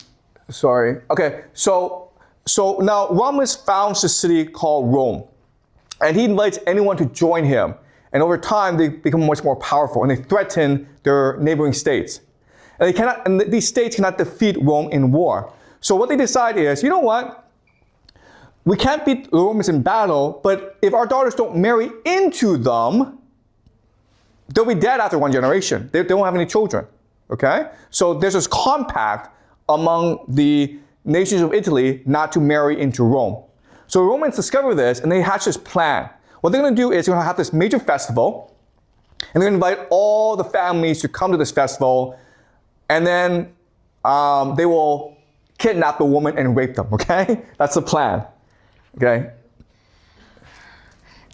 now Romulus founds a city called Rome, and he invites anyone to join him. And over time, they become much more powerful, and they threaten their neighboring states. And these states cannot defeat Rome in war. So what they decide is, you know what? We can't beat the Romans in battle, but if our daughters don't marry into them, they'll be dead after 1 generation. They won't have any children, okay? So there's this compact among the nations of Italy not to marry into Rome. So the Romans discover this, and they hatch this plan. What they're going to do is they're going to have this major festival, and they're going to invite all the families to come to this festival, and then they will kidnap the woman and rape them, okay? That's the plan. Okay.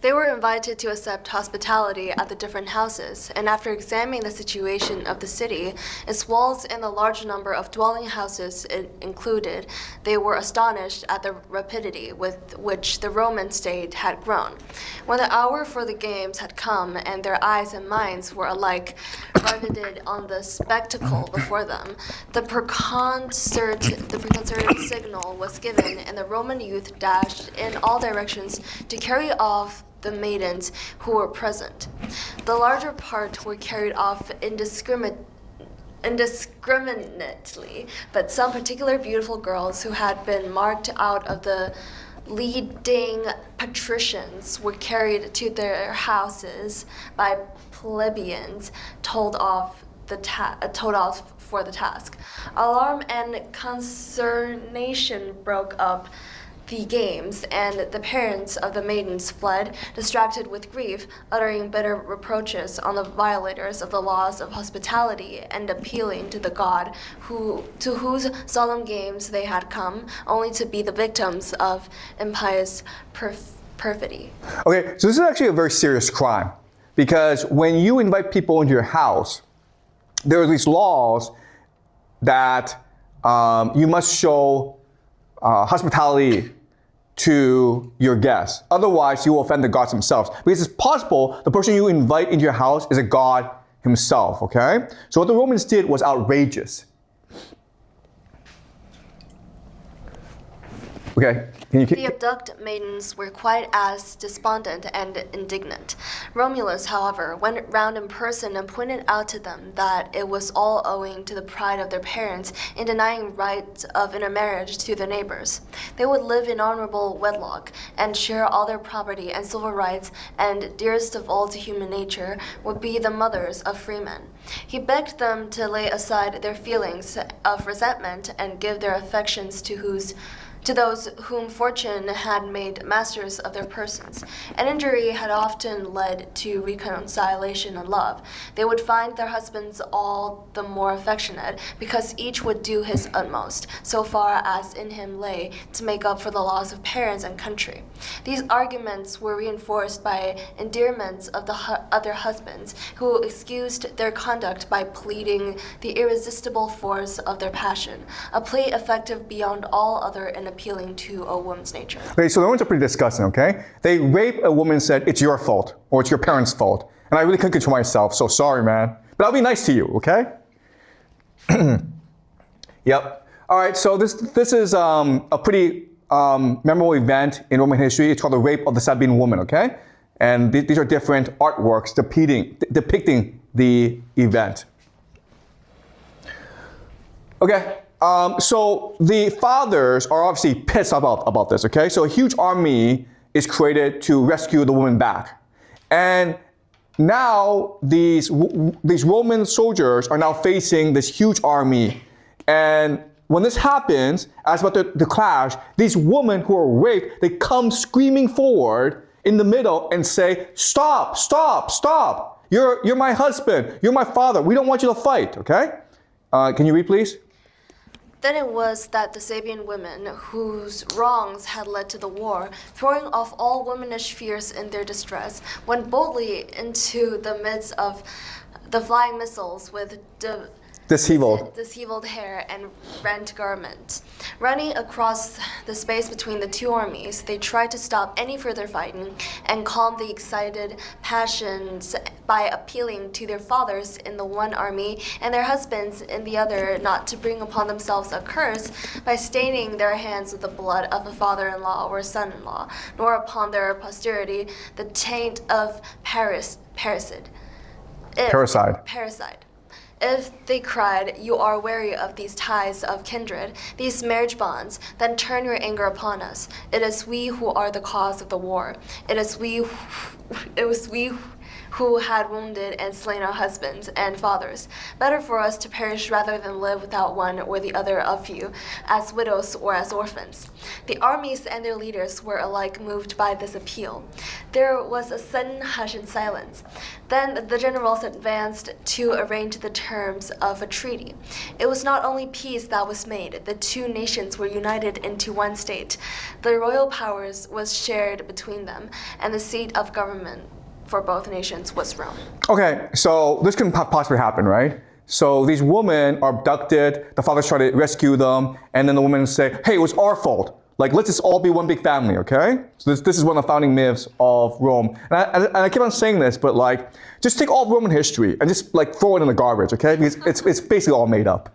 They were invited to accept hospitality at the different houses, and after examining the situation of the city, its walls and the large number of dwelling houses it included, they were astonished at the rapidity with which the Roman state had grown. When the hour for the games had come and their eyes and minds were alike riveted on the spectacle before them, the preconcerted signal was given, and the Roman youth dashed in all directions to carry off the maidens who were present. The larger part were carried off indiscriminately, but some particular beautiful girls who had been marked out of the leading patricians were carried to their houses by plebeians told off for the task. Alarm and consternation broke up the games, and the parents of the maidens fled, distracted with grief, uttering bitter reproaches on the violators of the laws of hospitality, and appealing to the god to whose solemn games they had come, only to be the victims of impious perfidy. Okay, so this is actually a very serious crime, because when you invite people into your house, there are these laws that you must show hospitality to your guests. Otherwise, you will offend the gods themselves. Because it's possible the person you invite into your house is a god himself, okay? So what the Romans did was outrageous. Okay. The abducted maidens were quite as despondent and indignant. Romulus, however, went round in person and pointed out to them that it was all owing to the pride of their parents in denying rights of intermarriage to their neighbors. They would live in honorable wedlock and share all their property and civil rights, and dearest of all to human nature would be the mothers of freemen. He begged them to lay aside their feelings of resentment and give their affections to those whom fortune had made masters of their persons. An injury had often led to reconciliation and love. They would find their husbands all the more affectionate because each would do his utmost, so far as in him lay, to make up for the loss of parents and country. These arguments were reinforced by endearments of the other husbands, who excused their conduct by pleading the irresistible force of their passion, a plea effective beyond all other in appealing to a woman's nature. Okay, so the Romans are pretty disgusting, okay? They rape a woman and said, it's your fault, or it's your parents' fault. And I really couldn't control myself, so sorry, man. But I'll be nice to you, okay? Yep. All right, so this is a pretty memorable event in Roman history. It's called the rape of the Sabine woman, okay? And these are different artworks depicting the event. Okay, so the fathers are obviously pissed about this, okay? So a huge army is created to rescue the woman back. And now these Roman soldiers are now facing this huge army. And when this happens, as about the clash, these women who are raped, they come screaming forward in the middle and say, stop, stop, stop. You're my husband, you're my father, we don't want you to fight, okay? Can you read, please? Then it was that the Sabian women, whose wrongs had led to the war, throwing off all womanish fears in their distress, went boldly into the midst of the flying missiles with disheveled hair and rent garments. Running across the space between the two armies, they tried to stop any further fighting and calm the excited passions by appealing to their fathers in the one army and their husbands in the other not to bring upon themselves a curse by staining their hands with the blood of a father-in-law or son-in-law, nor upon their posterity the taint of parricide. If they cried, you are weary of these ties of kindred, these marriage bonds, then turn your anger upon us. It is we who are the cause of the war. It was we who had wounded and slain our husbands and fathers. Better for us to perish rather than live without one or the other of you, as widows or as orphans. The armies and their leaders were alike moved by this appeal. There was a sudden hush and silence. Then the generals advanced to arrange the terms of a treaty. It was not only peace that was made, the two nations were united into one state. The royal powers was shared between them, and the seat of government for both nations was Rome. Okay, so this can possibly happen, right? So these women are abducted, the fathers try to rescue them, and then the women say, hey, it was our fault. Like, let's just all be one big family, okay? So this is one of the founding myths of Rome. And I keep on saying this, but like, just take all of Roman history and just like throw it in the garbage, okay? Because it's basically all made up.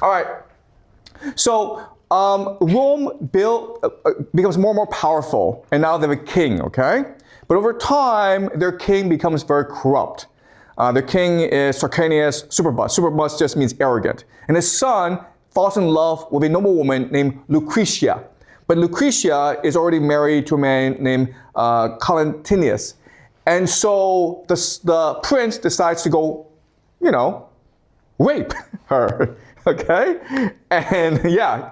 All right, so Rome becomes more and more powerful, and now they have a king, okay? But over time, their king becomes very corrupt. Their king is Tarquinius Superbus. Superbus just means arrogant. And his son falls in love with a noble woman named Lucretia. But Lucretia is already married to a man named Colantinius. And so the prince decides to go, rape her, okay? And yeah.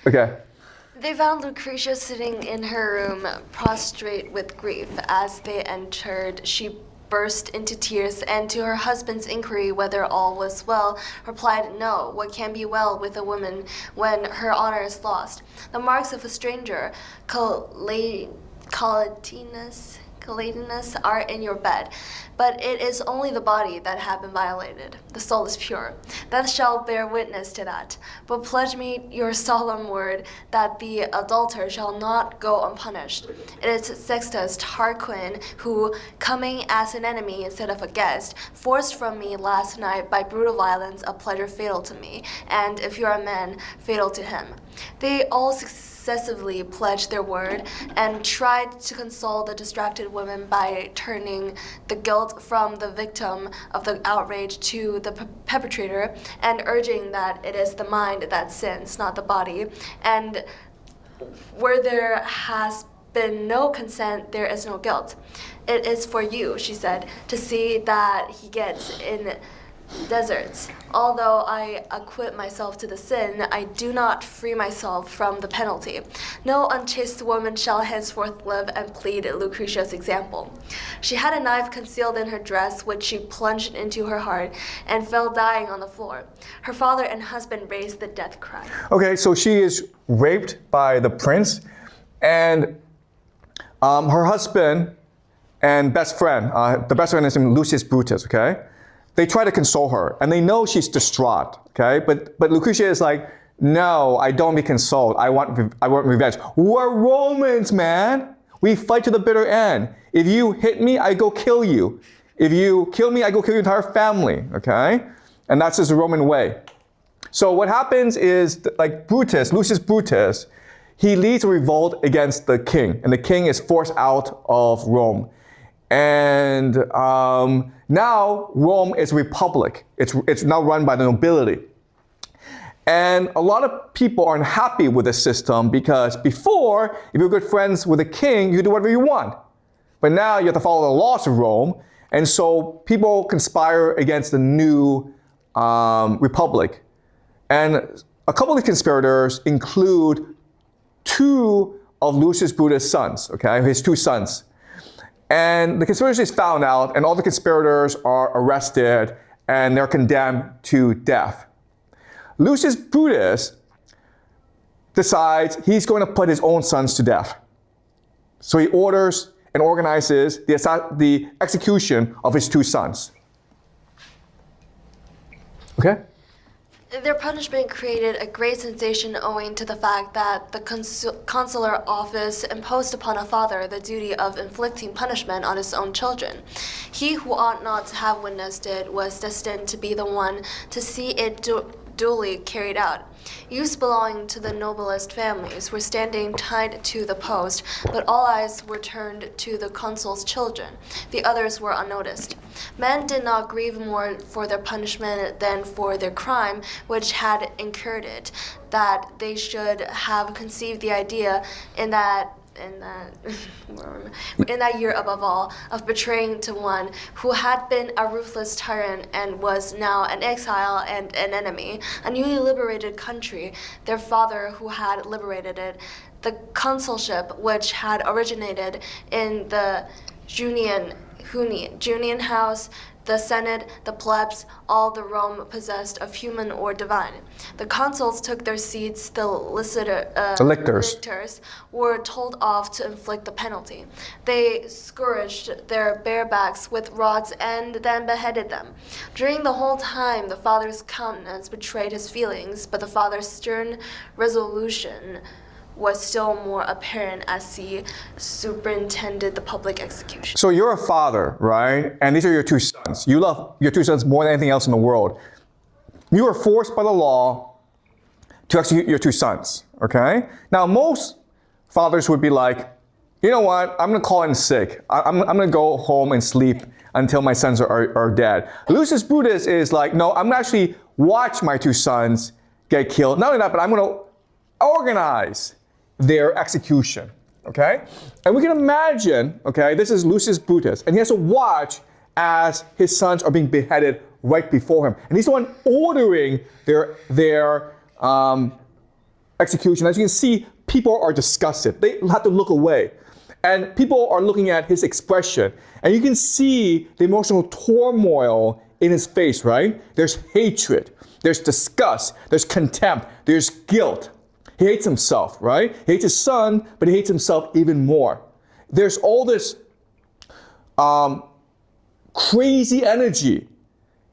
Okay. They found Lucretia sitting in her room, prostrate with grief. As they entered, she burst into tears, and to her husband's inquiry whether all was well, replied, no, what can be well with a woman when her honor is lost? The marks of a stranger, Calatinus, are in your bed, but it is only the body that have been violated. The soul is pure. That shall bear witness to that. But pledge me your solemn word that the adulterer shall not go unpunished. It is Sextus Xueqin who, coming as an enemy instead of a guest, forced from me last night by brutal violence a pleasure fatal to me, and if you are a man, fatal to him. They all successively pledged their word and tried to console the distracted women by turning the guilt from the victim of the outrage to the perpetrator and urging that it is the mind that sins, not the body. And where there has been no consent, there is no guilt. It is for you, she said, to see that he gets in deserts. Although I acquit myself to the sin, I do not free myself from the penalty. No unchaste woman shall henceforth live and plead Lucretia's example. She had a knife concealed in her dress, which she plunged into her heart and fell dying on the floor. Her father and husband raised the death cry. Okay, so she is raped by the prince, and her husband and best friend, the best friend is named Lucius Brutus, okay? They try to console her, and they know she's distraught, okay? But Lucretia is like, no, I don't be consoled. I want revenge. We're Romans, man. We fight to the bitter end. If you hit me, I go kill you. If you kill me, I go kill your entire family, okay? And that's just the Roman way. So what happens is, like Brutus, Lucius Brutus, he leads a revolt against the king, and the king is forced out of Rome. And now Rome is a republic. It's now run by the nobility. And a lot of people are unhappy with this system because before, if you're good friends with the king, you could do whatever you want. But now you have to follow the laws of Rome. And so people conspire against the new republic. And a couple of the conspirators include two of Lucius Brutus' sons, okay, his two sons. And the conspiracy is found out, and all the conspirators are arrested, and they're condemned to death. Lucius Brutus decides he's going to put his own sons to death. So he orders and organizes the execution of his two sons. Okay? Their punishment created a great sensation owing to the fact that the consular office imposed upon a father the duty of inflicting punishment on his own children. He who ought not to have witnessed it was destined to be the one to see it duly carried out. Youths belonging to the noblest families were standing tied to the post, but all eyes were turned to the consul's children. The others were unnoticed. Men did not grieve more for their punishment than for their crime, which had incurred it, that they should have conceived the idea in that year above all, of betraying to one who had been a ruthless tyrant and was now an exile and an enemy, a newly liberated country, their father who had liberated it, the consulship which had originated in the Junian house, the Senate, the plebs, all the Rome possessed of human or divine. The consuls took their seats, the lictors were told off to inflict the penalty. They scourged their bare backs with rods and then beheaded them. During the whole time, the father's countenance betrayed his feelings, but the father's stern resolution was still more apparent as he superintended the public execution. So you're a father, right? And these are your two sons. You love your two sons more than anything else in the world. You are forced by the law to execute your two sons, okay? Now, most fathers would be like, you know what? I'm going to call in sick. I'm going to go home and sleep until my sons are dead. Lucius Brutus is like, no, I'm going to actually watch my two sons get killed. Not only that, but I'm going to organize their execution, okay? And we can imagine, okay, this is Lucius Brutus, and he has to watch as his sons are being beheaded right before him. And he's the one ordering their execution. As you can see, people are disgusted. They have to look away. And people are looking at his expression. And you can see the emotional turmoil in his face, right? There's hatred, there's disgust, there's contempt, there's guilt. He hates himself, right? He hates his son, but he hates himself even more. There's all this crazy energy,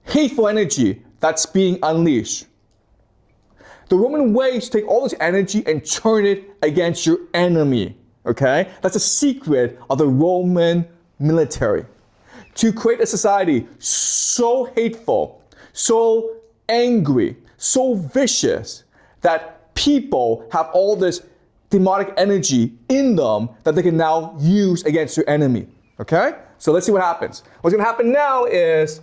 hateful energy that's being unleashed. The Roman way is to take all this energy and turn it against your enemy, okay? That's a secret of the Roman military. To create a society so hateful, so angry, so vicious, that people have all this demonic energy in them that they can now use against your enemy, okay? So let's see what happens. What's going to happen now is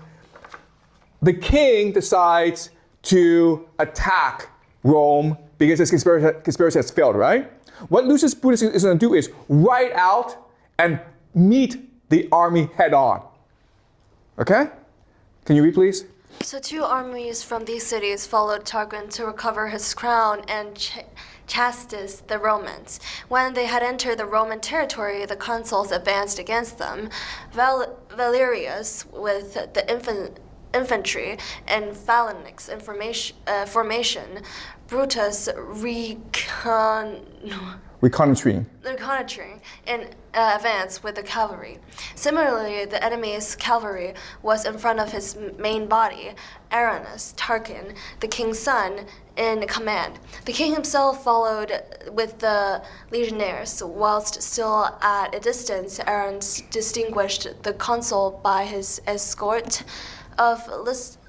the king decides to attack Rome because his conspiracy has failed, right? What Lucius Brutus is going to do is ride out and meet the army head on, okay? Can you read, please? So 2 armies from these cities followed Tarquin to recover his crown and chastise the Romans. When they had entered the Roman territory, the consuls advanced against them. Valerius, with the infantry and phalanx formation, Brutus reconnoitering in advance with the cavalry. Similarly, the enemy's cavalry was in front of his main body, Aeneid, Tarquin, the king's son, in command. The king himself followed with the legionaries, whilst still at a distance. Aeneid distinguished the consul by his escort of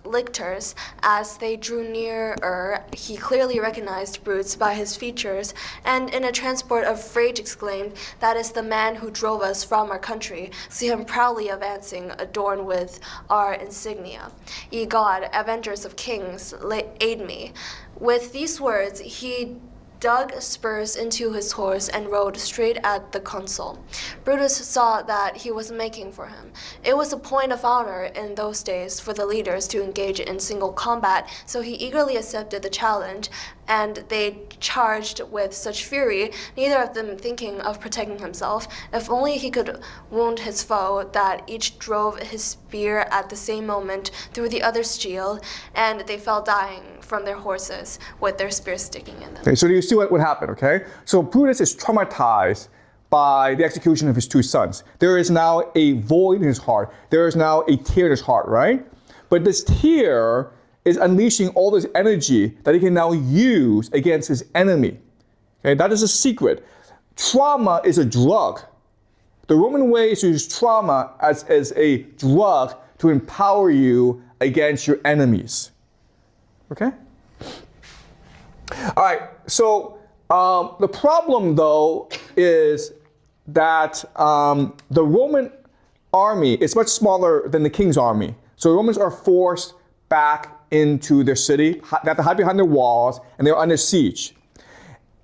lictors. As they drew nearer, he clearly recognized Brutus by his features, and in a transport of rage exclaimed, "That is the man who drove us from our country. See him proudly advancing, adorned with our insignia. Ye God, avengers of kings, aid me." With these words, he dug spurs into his horse and rode straight at the consul. Brutus saw that he was making for him. It was a point of honor in those days for the leaders to engage in single combat, so he eagerly accepted the challenge, and they charged with such fury, neither of them thinking of protecting himself. If only he could wound his foe, that each drove his spear at the same moment through the other's shield, and they fell dying from their horses with their spears sticking in them. Okay, so you see what happened, okay? So Brutus is traumatized by the execution of his two sons. There is now a void in his heart. There is now a tear in his heart, right? But this tear is unleashing all this energy that he can now use against his enemy. Okay, that is a secret. Trauma is a drug. The Roman way is to use trauma as a drug to empower you against your enemies. Okay? All right, so the problem, though, is that the Roman army is much smaller than the king's army. So the Romans are forced back into their city. They have to hide behind their walls, and they're under siege.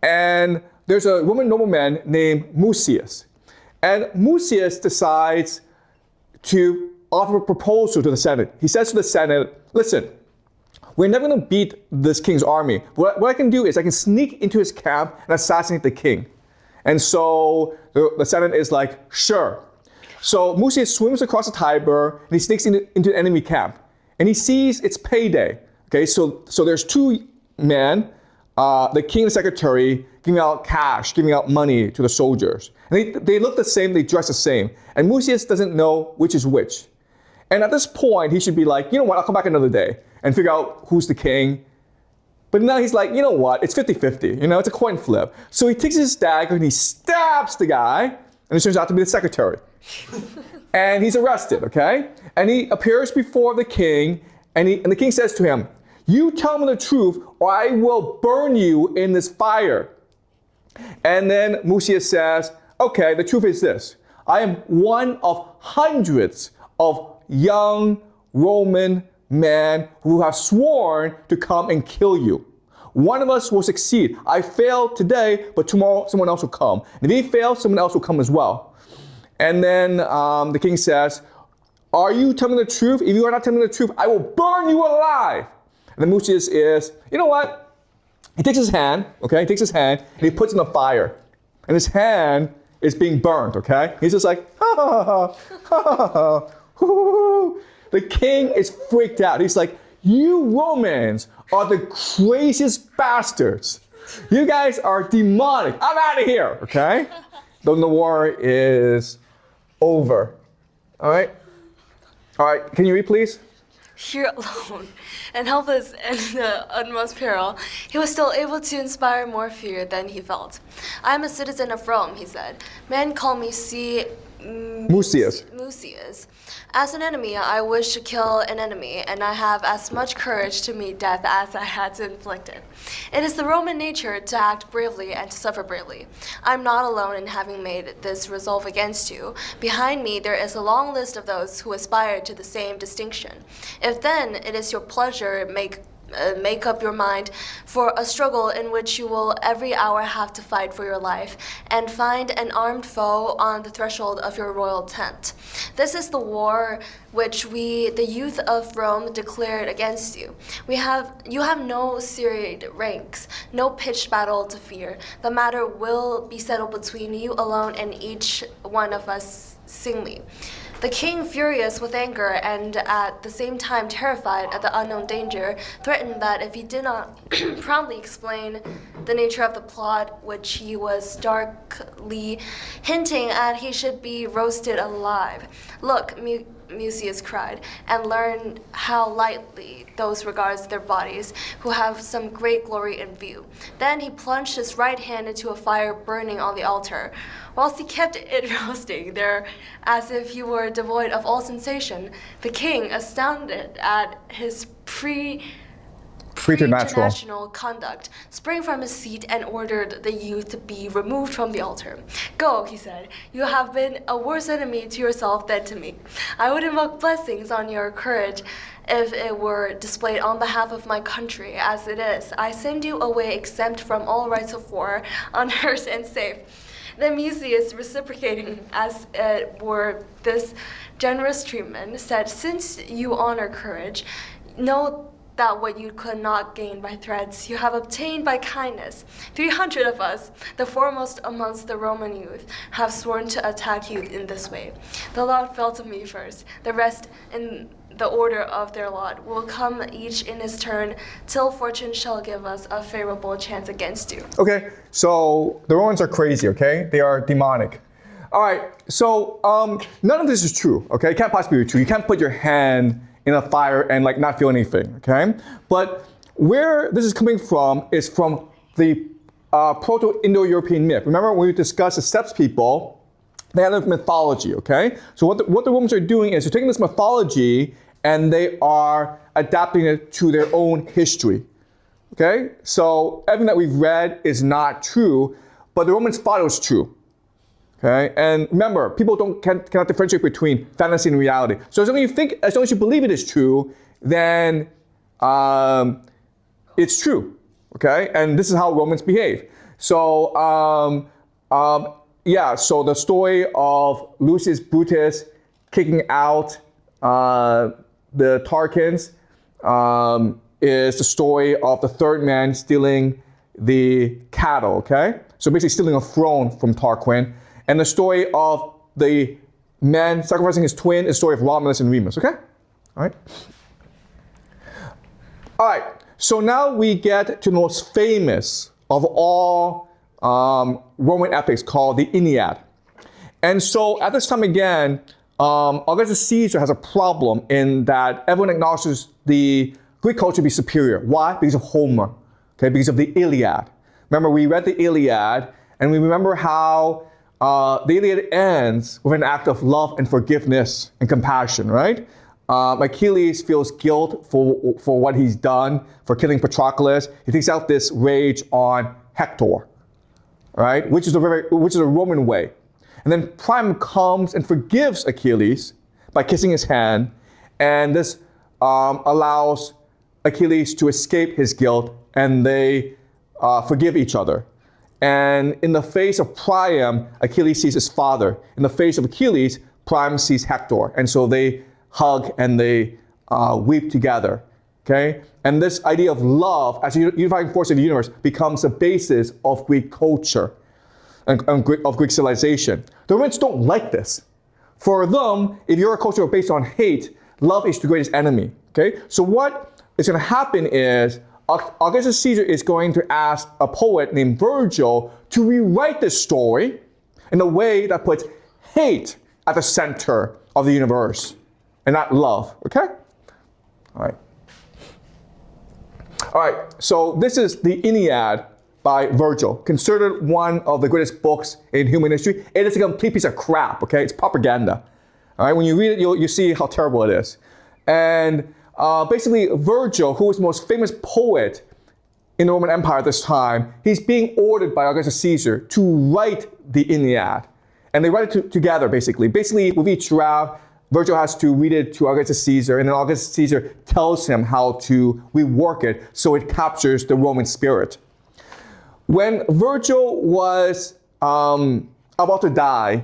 And there's a Roman nobleman named Mucius. And Mucius decides to offer a proposal to the Senate. He says to the Senate, listen, we're never going to beat this king's army. What I can do is I can sneak into his camp and assassinate the king. And so the Senate is like, sure. So Mucius swims across the Tiber and he sneaks into the enemy camp. And he sees it's payday. Okay, so there's two men, the king and the secretary, giving out cash, giving out money to the soldiers. And they look the same, they dress the same. And Mucius doesn't know which is which. And at this point, he should be like, you know what, I'll come back another day and figure out who's the king. But now he's like, you know what, it's 50-50, it's a coin flip. So he takes his dagger and he stabs the guy, and it turns out to be the secretary. And he's arrested, okay? And he appears before the king, and the king says to him, you tell me the truth, or I will burn you in this fire. And then Mucius says, okay, the truth is this. I am one of hundreds of young Roman men who have sworn to come and kill you. One of us will succeed. I failed today, but tomorrow someone else will come. And if he fails, someone else will come as well. And then the king says, are you telling the truth? If you are not telling the truth, I will burn you alive. And then Mucius is, you know what? He takes his hand, and he puts it in the fire. And his hand is being burned, okay? He's just like, ha ha ha, ha ha ha, hoo. The king is freaked out. He's like, you Romans are the craziest bastards. You guys are demonic. I'm out of here, okay? Then the war is over. All right, can you read, please? Here alone, and helpless in the utmost peril, he was still able to inspire more fear than he felt. I am a citizen of Rome, he said. Men call me Mucius. As an enemy, I wish to kill an enemy, and I have as much courage to meet death as I had to inflict it. It is the Roman nature to act bravely and to suffer bravely. I am not alone in having made this resolve against you. Behind me there is a long list of those who aspire to the same distinction. If then it is your pleasure, make up your mind for a struggle in which you will every hour have to fight for your life and find an armed foe on the threshold of your royal tent. This is the war which we, the youth of Rome, declared against you. You have no serried ranks, no pitched battle to fear. The matter will be settled between you alone and each one of us singly. The king, furious with anger and at the same time terrified at the unknown danger, threatened that if he did not promptly explain the nature of the plot, which he was darkly hinting at, he should be roasted alive. Look, Mucius cried, and learn how lightly those regards their bodies who have some great glory in view. Then he plunged his right hand into a fire burning on the altar, whilst he kept it roasting there as if he were devoid of all sensation. The king, astounded at his preternatural conduct, sprang from his seat and ordered the youth to be removed from the altar. "Go," he said. "You have been a worse enemy to yourself than to me. I would invoke blessings on your courage if it were displayed on behalf of my country. As it is, I send you away exempt from all rights of war, unhurt and safe." Then Mucius, reciprocating as it were this generous treatment, said, "Since you honor courage, know that what you could not gain by threats, you have obtained by kindness. 300 of us, the foremost amongst the Roman youth, have sworn to attack you in this way. The lot fell to me first. The rest, in the order of their lot, will come each in his turn, till fortune shall give us a favorable chance against you." Okay, so the Romans are crazy, okay? They are demonic. All right, so none of this is true, okay? It can't possibly be true. You can't put your hand in a fire and like not feel anything, okay? But where this is coming from is from the Proto-Indo-European myth. Remember when we discussed the steppes people, they had a mythology, okay? So what the Romans are doing is they're taking this mythology and they are adapting it to their own history, okay? So everything that we've read is not true, but the Romans thought it was true. Okay, and remember, people cannot differentiate between fantasy and reality. So as long as you believe it is true, then it's true. Okay, and this is how Romans behave. So so the story of Lucius Brutus kicking out the Tarquins is the story of the third man stealing the cattle. Okay, so basically stealing a throne from Tarquin. And the story of the man sacrificing his twin is the story of Romulus and Remus, okay? All right. All right, so now we get to the most famous of all Roman epics called the Aeneid. And so at this time again, Augustus Caesar has a problem in that everyone acknowledges the Greek culture to be superior. Why? Because of Homer, okay? Because of the Iliad. Remember, we read the Iliad, and we remember how the Iliad ends with an act of love and forgiveness and compassion, right? Achilles feels guilt for what he's done, for killing Patroclus. He takes out this rage on Hector, right? Which is a Roman way. And then Priam comes and forgives Achilles by kissing his hand, and this allows Achilles to escape his guilt, and they forgive each other. And in the face of Priam, Achilles sees his father. In the face of Achilles, Priam sees Hector. And so they hug and they weep together, okay? And this idea of love as a unifying force in the universe becomes the basis of Greek culture and of Greek civilization. The Romans don't like this. For them, if you're a culture based on hate, love is the greatest enemy, okay? So what is going to happen is Augustus Caesar is going to ask a poet named Virgil to rewrite this story in a way that puts hate at the center of the universe and not love, okay? All right. All right, so this is the Aeneid by Virgil, considered one of the greatest books in human history. It is a complete piece of crap, okay? It's propaganda. All right, when you read it, you'll see how terrible it is. And basically, Virgil, who was the most famous poet in the Roman Empire at this time, he's being ordered by Augustus Caesar to write the Aeneid. And they write it together, basically. Basically, with each draft, Virgil has to read it to Augustus Caesar, and then Augustus Caesar tells him how to rework it so it captures the Roman spirit. When Virgil was about to die,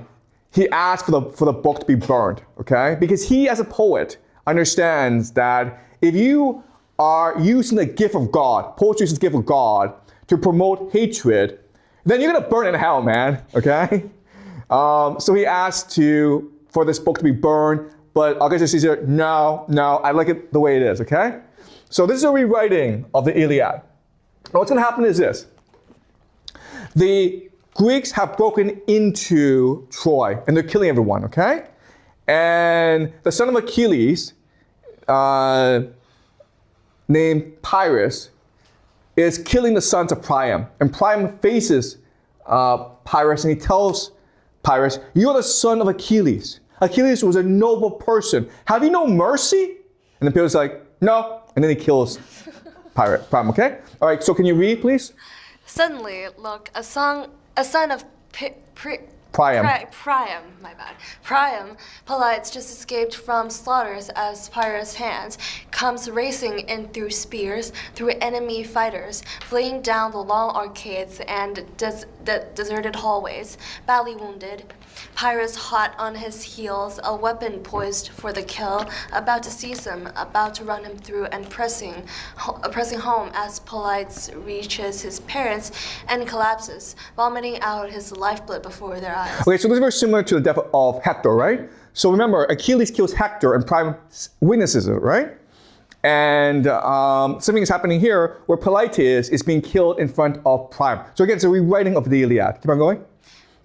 he asked for the book to be burned, okay? Because he, as a poet, understands that if you are using the gift of God, poetry is the gift of God, to promote hatred, then you're gonna burn in hell, man, okay? So he asked for this book to be burned, but Augustus Caesar, no, I like it the way it is, okay? So this is a rewriting of the Iliad. Now what's gonna happen is this. The Greeks have broken into Troy, and they're killing everyone, okay? And the son of Achilles, named Pyrrhus, is killing the sons of Priam. And Priam faces Pyrrhus and he tells Pyrrhus, "You're the son of Achilles. Achilles was a noble person. Have you no mercy?" And then Pyrrhus is like, "No." And then he kills Priam, okay? All right, so can you read, please? Suddenly, look, a son of Priam. Priam, Hoplites just escaped from slaughters as Pyrrhus' hands, comes racing in through spears, through enemy fighters, fleeing down the long arcades and deserted hallways, badly wounded. Pyrrhus hot on his heels, a weapon poised for the kill, about to seize him, about to run him through and pressing home as Hoplites reaches his parents and collapses, vomiting out his lifeblood before their eyes. Okay, so this is very similar to the death of Hector, right? So remember, Achilles kills Hector and Priam witnesses it, right? And something is happening here where Hoplites is being killed in front of Priam. So again, it's a rewriting of the Iliad. Keep on going.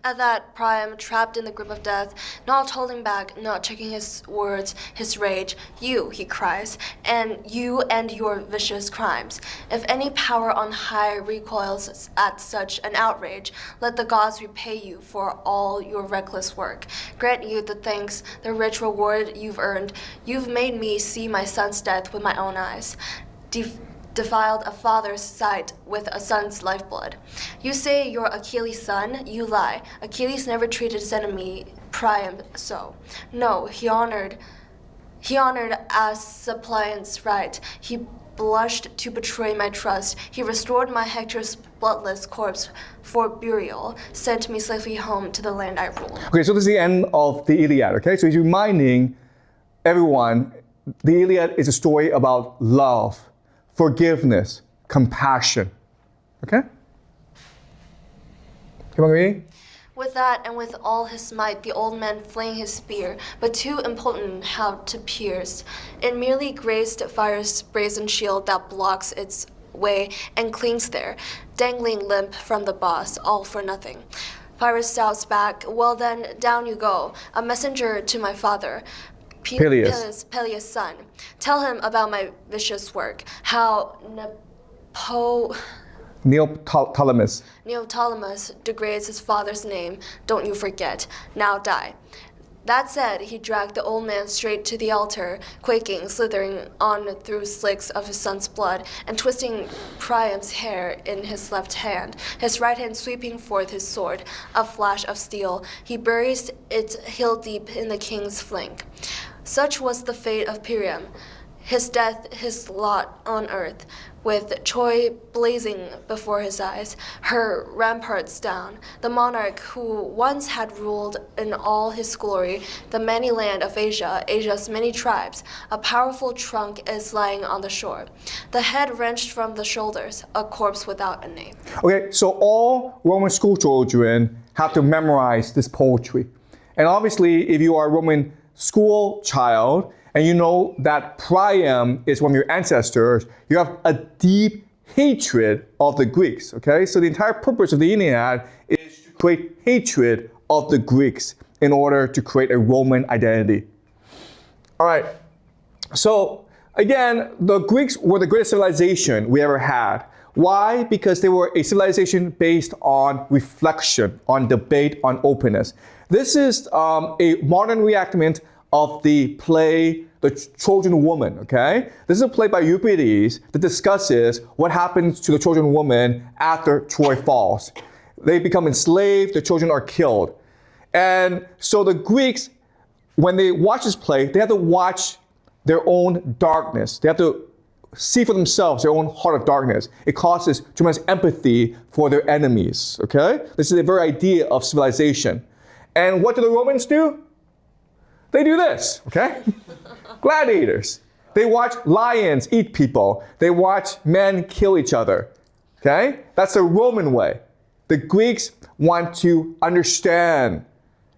At that, Priam, trapped in the grip of death, not holding back, not checking his words, his rage, "You," he cries, "and you and your vicious crimes. If any power on high recoils at such an outrage, let the gods repay you for all your reckless work. Grant you the thanks, the rich reward you've earned. You've made me see my son's death with my own eyes. Defiled a father's sight with a son's lifeblood. You say you're Achilles' son? You lie. Achilles never treated his enemy Priam so. No, he honored as suppliant's right. He blushed to betray my trust. He restored my Hector's bloodless corpse for burial, sent me safely home to the land I rule." Okay, so this is the end of the Iliad, okay? So he's reminding everyone the Iliad is a story about love, forgiveness, compassion. Okay? Keep on reading. With that and with all his might, the old man fling his spear, but too impotent how to pierce. It merely grazed Fire's brazen shield that blocks its way and clings there, dangling limp from the boss, all for nothing. Fire shouts back, "Well then, down you go, a messenger to my father. Peleus' son. Tell him about my vicious work, how Neoptolemus degrades his father's name, don't you forget. Now die." That said, he dragged the old man straight to the altar, quaking, slithering on through slicks of his son's blood, and twisting Priam's hair in his left hand, his right hand sweeping forth his sword, a flash of steel. He buries it hill deep in the king's flank. Such was the fate of Priam, his death, his lot on earth, with Troy blazing before his eyes, her ramparts down. The monarch who once had ruled in all his glory the many land of Asia, Asia's many tribes, a powerful trunk is lying on the shore, the head wrenched from the shoulders, a corpse without a name. Okay, so all Roman school children have to memorize this poetry. And obviously, if you are a Roman school child, and you know that Priam is one of your ancestors, you have a deep hatred of the Greeks, okay? So the entire purpose of the Aeneid is to create hatred of the Greeks in order to create a Roman identity. All right, so again, the Greeks were the greatest civilization we ever had. Why? Because they were a civilization based on reflection, on debate, on openness. This is a modern reenactment of the play, The Trojan Woman, okay? This is a play by Euripides that discusses what happens to the Trojan woman after Troy falls. They become enslaved, the children are killed. And so the Greeks, when they watch this play, they have to watch their own darkness. They have to see for themselves their own heart of darkness. It causes tremendous empathy for their enemies, okay? This is the very idea of civilization. And what do the Romans do? They do this, okay? Gladiators. They watch lions eat people. They watch men kill each other, okay? That's the Roman way. The Greeks want to understand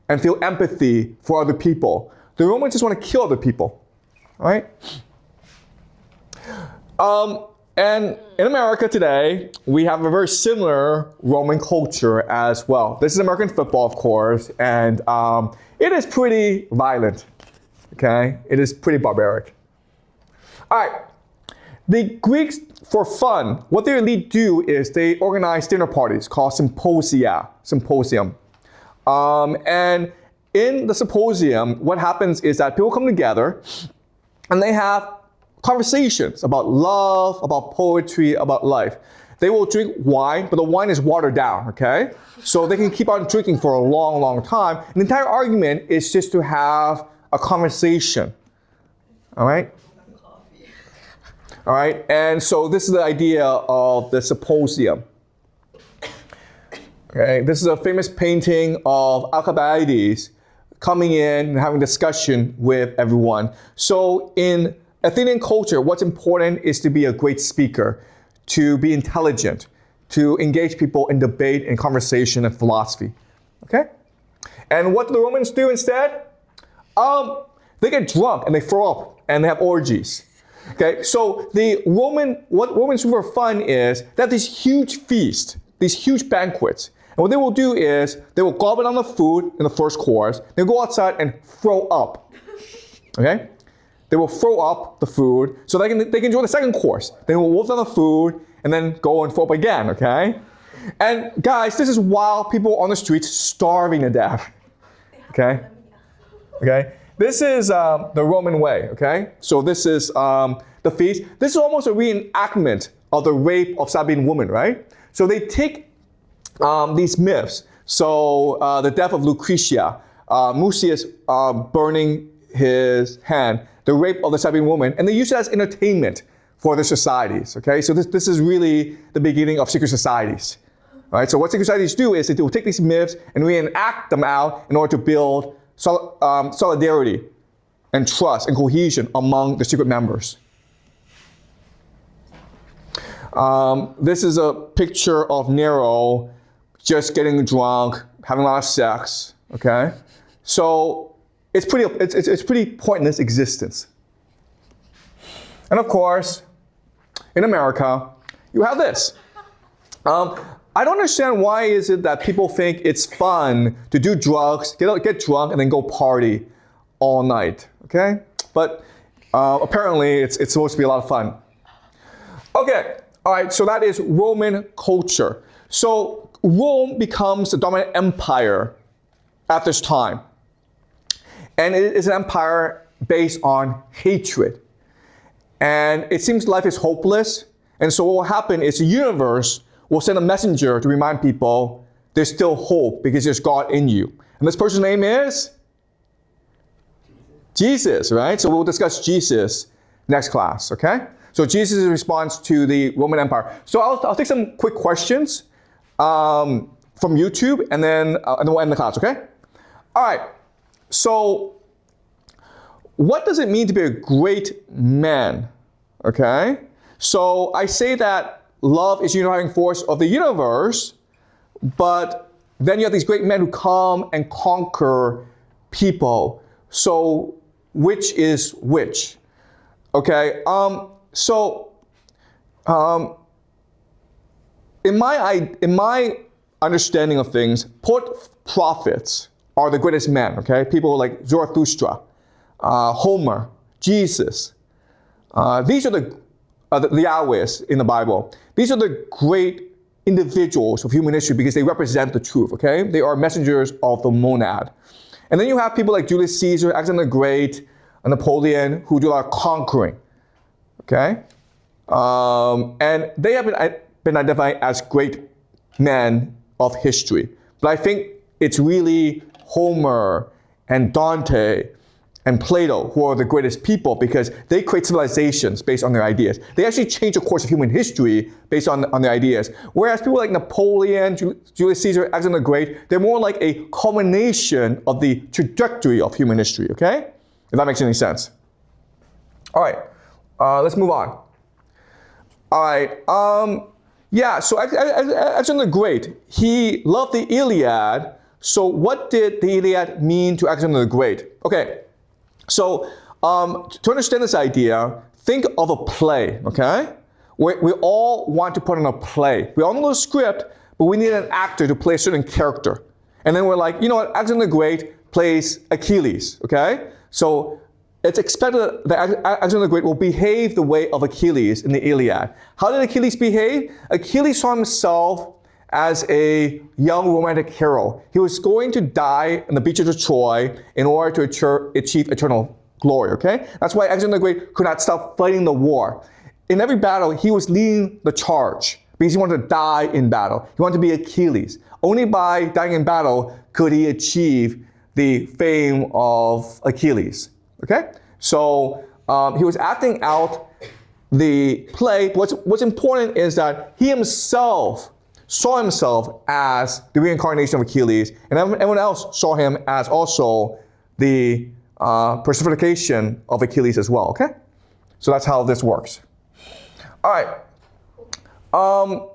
and feel empathy for other people. The Romans just want to kill other people, all right? And in America today, we have a very similar Roman culture as well. This is American football, of course, and it is pretty violent. okay? It is pretty barbaric. All right, the Greeks, for fun, what they really do is they organize dinner parties called symposium. And in the symposium, what happens is that people come together and they have conversations about love, about poetry, about life. They will drink wine, but the wine is watered down, okay? So they can keep on drinking for a long, long time. And the entire argument is just to have a conversation, all right? All right, and so this is the idea of the symposium. Okay, this is a famous painting of Alcibiades coming in and having a discussion with everyone. So in Athenian culture, what's important is to be a great speaker, to be intelligent, to engage people in debate and conversation and philosophy. Okay? And what do the Romans do instead? They get drunk and they throw up and they have orgies. Okay, so what Romans do for fun is they have these huge feasts, these huge banquets. And what they will do is they will gobble on the food in the first course. They'll go outside and throw up. Okay? They will throw up the food so they can enjoy the second course. They will wolf down the food and then go and throw up again, okay? And guys, this is while people on the streets starving to death. Okay? Okay? This is the Roman way, okay? So this is the feast. This is almost a reenactment of the rape of Sabine woman, right? So they take these myths. So the death of Lucretia, Mucius burning his hand, the rape of the Sabine woman, and they use it as entertainment for their societies, okay? So this is really the beginning of secret societies, all right? So what secret societies do is they will take these myths and reenact them out in order to build solidarity and trust and cohesion among the secret members. This is a picture of Nero just getting drunk, having a lot of sex, okay? So it's pretty pointless existence. And of course, in America, you have this. I don't understand why is it that people think it's fun to do drugs, get drunk, and then go party all night, okay? But apparently it's supposed to be a lot of fun. Okay, all right, so that is Roman culture. So Rome becomes the dominant empire at this time. And it is an empire based on hatred. And it seems life is hopeless. And so what will happen is the universe will send a messenger to remind people there's still hope because there's God in you. And this person's name is Jesus, right? So we'll discuss Jesus next class, okay? So Jesus is a response to the Roman Empire. So I'll take some quick questions from YouTube and then we'll end the class, okay? All right. So what does it mean to be a great man, okay? So I say that love is the unifying force of the universe, but then you have these great men who come and conquer people. So which is which? Okay, in my understanding of things, prophets are the greatest men, okay? People like Zarathustra, Homer, Jesus. These are the Yahwehs in the Bible. These are the great individuals of human history because they represent the truth, okay? They are messengers of the monad. And then you have people like Julius Caesar, Alexander the Great, and Napoleon, who do a lot of conquering, okay? And they have been identified as great men of history. But I think it's really Homer and Dante and Plato who are the greatest people because they create civilizations based on their ideas. They actually change the course of human history based on their ideas. Whereas people like Napoleon, Julius Caesar, Alexander the Great, they're more like a culmination of the trajectory of human history, okay? If that makes any sense. All right, let's move on. All right, yeah, so Alexander the Great, he loved the Iliad. So what did the Iliad mean to Alexander the Great? Okay, so to understand this idea, think of a play, okay? We all want to put on a play. We all know the script, but we need an actor to play a certain character. And then we're like, you know what, Alexander the Great plays Achilles, okay? So it's expected that Alexander the Great will behave the way of Achilles in the Iliad. How did Achilles behave? Achilles saw himself as a young romantic hero. He was going to die on the beaches of Troy in order to achieve eternal glory, okay? That's why Alexander the Great could not stop fighting the war. In every battle, he was leading the charge because he wanted to die in battle. He wanted to be Achilles. Only by dying in battle could he achieve the fame of Achilles, okay? So he was acting out the play. What's important is that he himself saw himself as the reincarnation of Achilles, and everyone else saw him as also the personification of Achilles as well, okay? So that's how this works. All right.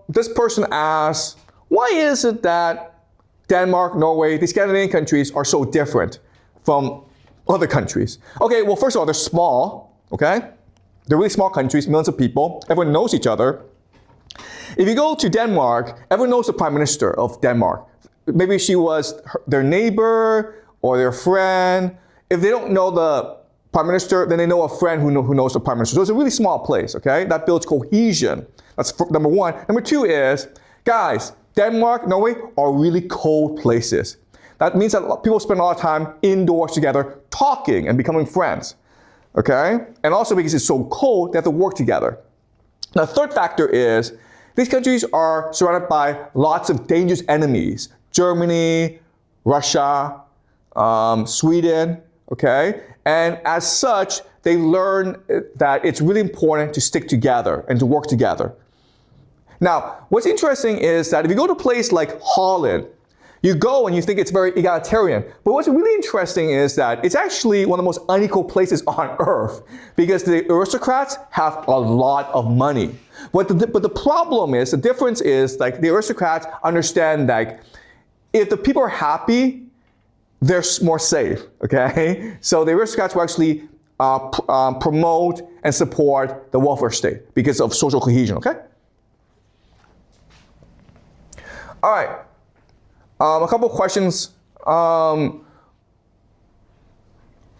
This person asks, why is it that Denmark, Norway, these Scandinavian countries are so different from other countries? Okay, well, first of all, they're small, okay? They're really small countries, millions of people. Everyone knows each other. If you go to Denmark, everyone knows the Prime Minister of Denmark. Maybe she was their neighbor or their friend. If they don't know the Prime Minister, then they know a friend who knows the Prime Minister. So it's a really small place, okay? That builds cohesion. That's number one. Number two is, guys, Denmark, Norway are really cold places. That means that people spend a lot of time indoors together talking and becoming friends, okay? And also because it's so cold, they have to work together. Now, the third factor is, these countries are surrounded by lots of dangerous enemies. Germany, Russia, Sweden, okay? And as such, they learn that it's really important to stick together and to work together. Now, what's interesting is that if you go to a place like Holland, you go and you think it's very egalitarian. But what's really interesting is that it's actually one of the most unequal places on earth because the aristocrats have a lot of money. But the problem is, the difference is, like, the aristocrats understand that if the people are happy, they're more safe, okay? So the aristocrats will actually promote and support the welfare state because of social cohesion, okay? All right. A couple of questions.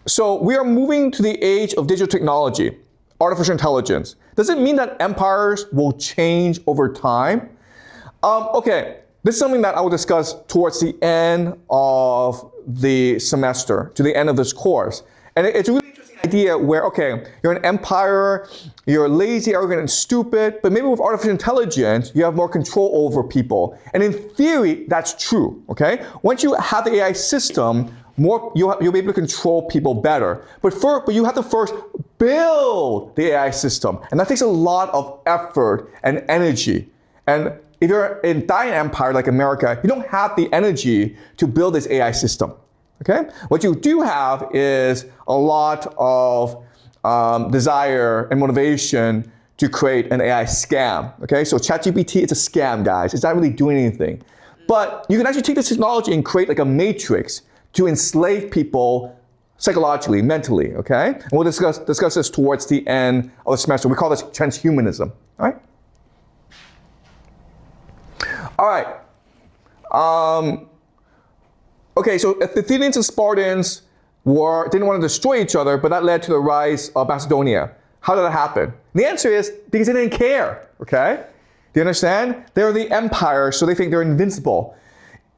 So we are moving to the age of digital technology, artificial intelligence. Does it mean that empires will change over time? Okay, this is something that I will discuss towards the end of the semester, to the end of this course. And it's a really interesting idea where, okay, you're an empire, you're lazy, arrogant, and stupid, but maybe with artificial intelligence, you have more control over people. And in theory, that's true, okay? Once you have the AI system, you'll be able to control people better. But you have to first build the AI system. And that takes a lot of effort and energy. And if you're in a dying empire like America, you don't have the energy to build this AI system, okay? What you do have is a lot of desire and motivation to create an AI scam, okay? So ChatGPT, it's a scam, guys. It's not really doing anything. But you can actually take this technology and create like a matrix to enslave people psychologically, mentally, okay? And we'll discuss this towards the end of the semester. We call this transhumanism, all right? All right. Okay, so the Athenians and Spartans didn't want to destroy each other, but that led to the rise of Macedonia. How did that happen? The answer is because they didn't care, okay? Do you understand? They're the empire, so they think they're invincible.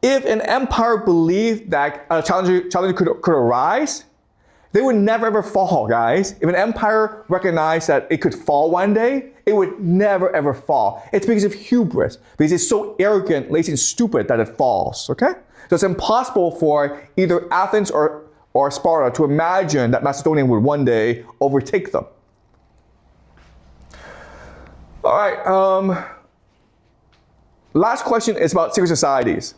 If an empire believed that a challenge could arise, they would never ever fall, guys. If an empire recognized that it could fall one day, it would never ever fall. It's because of hubris, because it's so arrogant, lazy, and stupid that it falls, okay? So it's impossible for either Athens or Sparta to imagine that Macedonia would one day overtake them. All right, last question is about secret societies.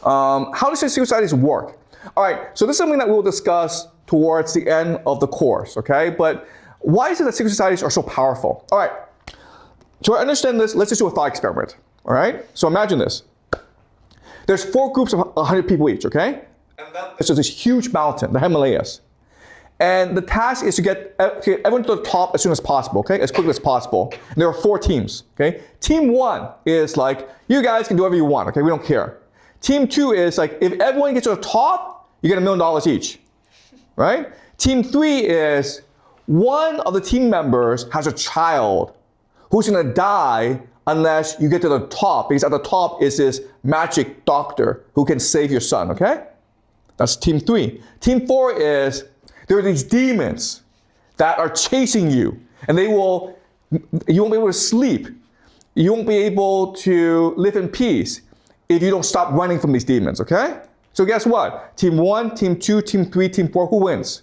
How do secret societies work? All right, so this is something that we'll discuss towards the end of the course, okay? But why is it that secret societies are so powerful? All right, to understand this, let's just do a thought experiment, all right? So imagine this. There's 4 groups of 100 people each, okay? And then there's this huge mountain, the Himalayas. And the task is to get everyone to the top as soon as possible, okay? As quickly as possible. And there are 4 teams, okay? Team 1 is like, you guys can do whatever you want, okay? We don't care. Team 2 is like, if everyone gets to the top, you get $1 million each, right? Team 3 is one of the team members has a child who's going to die unless you get to the top, because at the top is this magic doctor who can save your son, okay? That's team 3. Team 4 is there are these demons that are chasing you, and you won't be able to sleep. You won't be able to live in peace if you don't stop running from these demons, okay? So guess what? Team 1, Team 2, Team 3, Team 4, who wins?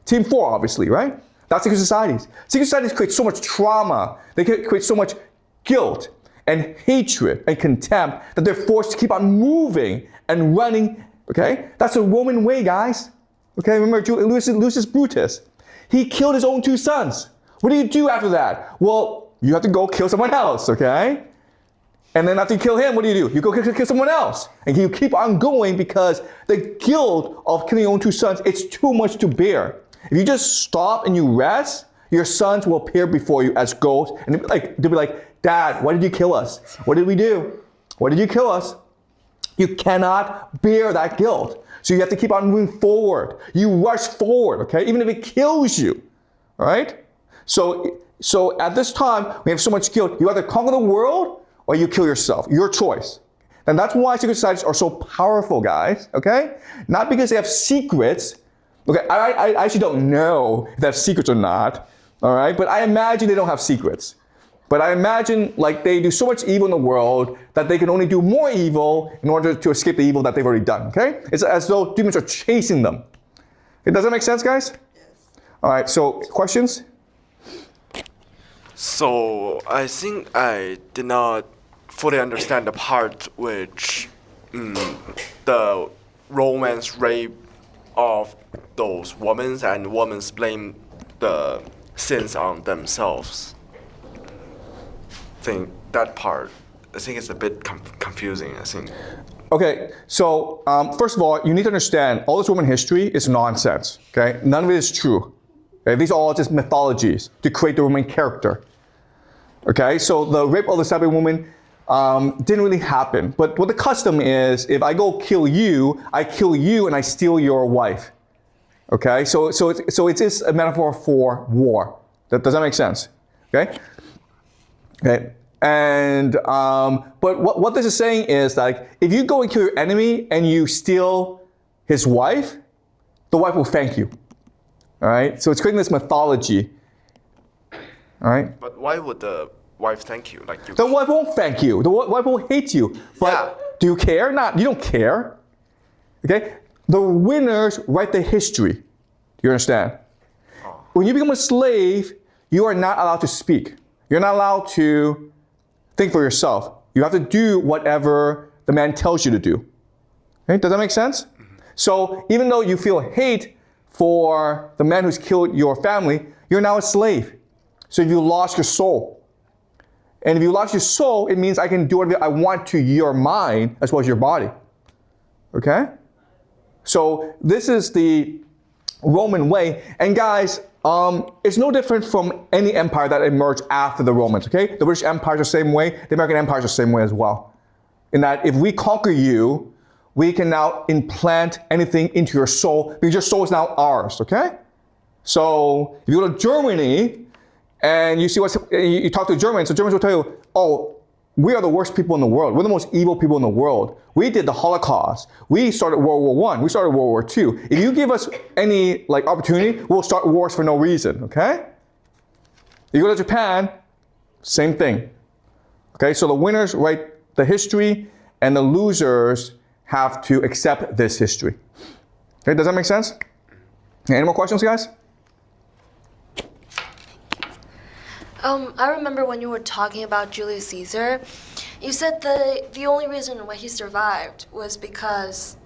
Team 4, obviously, right? That's secret societies. Secret societies create so much trauma. They create so much guilt and hatred and contempt that they're forced to keep on moving and running, okay? That's the Roman way, guys. Okay, remember Lucius Brutus. He killed his own 2 sons. What do you do after that? Well, you have to go kill someone else, okay? And then after you kill him, what do? You go kill someone else. And you keep on going because the guilt of killing your own 2 sons, it's too much to bear. If you just stop and you rest, your sons will appear before you as ghosts. And they'll be like, Dad, why did you kill us? What did we do? Why did you kill us? You cannot bear that guilt. So you have to keep on moving forward. You rush forward, okay? Even if it kills you, all right? So at this time, we have so much guilt. You either conquer the world or you kill yourself. Your choice. And that's why secret societies are so powerful, guys, okay? Not because they have secrets. Okay, I actually don't know if they have secrets or not, all right? But I imagine they don't have secrets. But I imagine like they do so much evil in the world that they can only do more evil in order to escape the evil that they've already done, okay? It's as though demons are chasing them. Okay, does that make sense, guys? Yes. All right, so questions? So I think I did not fully understand the part which the Romans rape of those women and women blame the sins on themselves. I think that part, I think it's a bit confusing, I think. Okay, so first of all, you need to understand all this Roman history is nonsense, okay? None of it is true. Okay? These are all just mythologies to create the Roman character. Okay, so the rape of the Sabine woman didn't really happen. But what the custom is, if I go kill you, I kill you and I steal your wife. Okay, so it is a metaphor for war. Does that make sense? Okay? Okay. And but what this is saying is like if you go and kill your enemy and you steal his wife, the wife will thank you. All right. So it's creating this mythology. All right. But why would the wife thank you? Like the wife won't thank you. The wife will hate you. But do you care? Not. You don't care. Okay. The winners write the history. Do you understand? Oh. When you become a slave, you are not allowed to speak. You're not allowed to think for yourself. You have to do whatever the man tells you to do. Okay? Does that make sense? Mm-hmm. So even though you feel hate for the man who's killed your family, you're now a slave. So if you lost your soul, and if you lost your soul, it means I can do whatever I want to your mind as well as your body. Okay? So this is the Roman way. And guys, it's no different from any empire that emerged after the Romans, okay? The British Empire is the same way. The American Empire is the same way as well. In that if we conquer you, we can now implant anything into your soul because your soul is now ours, okay? So if you go to Germany and you see you talk to Germans, so Germans will tell you, oh, we are the worst people in the world. We're the most evil people in the world. We did the Holocaust. We started World War I. We started World War II. If you give us any opportunity, we'll start wars for no reason, okay? You go to Japan, same thing. Okay, so the winners write the history and the losers have to accept this history. Okay, does that make sense? Any more questions, guys? I remember when you were talking about Julius Caesar, you said the only reason why he survived was because,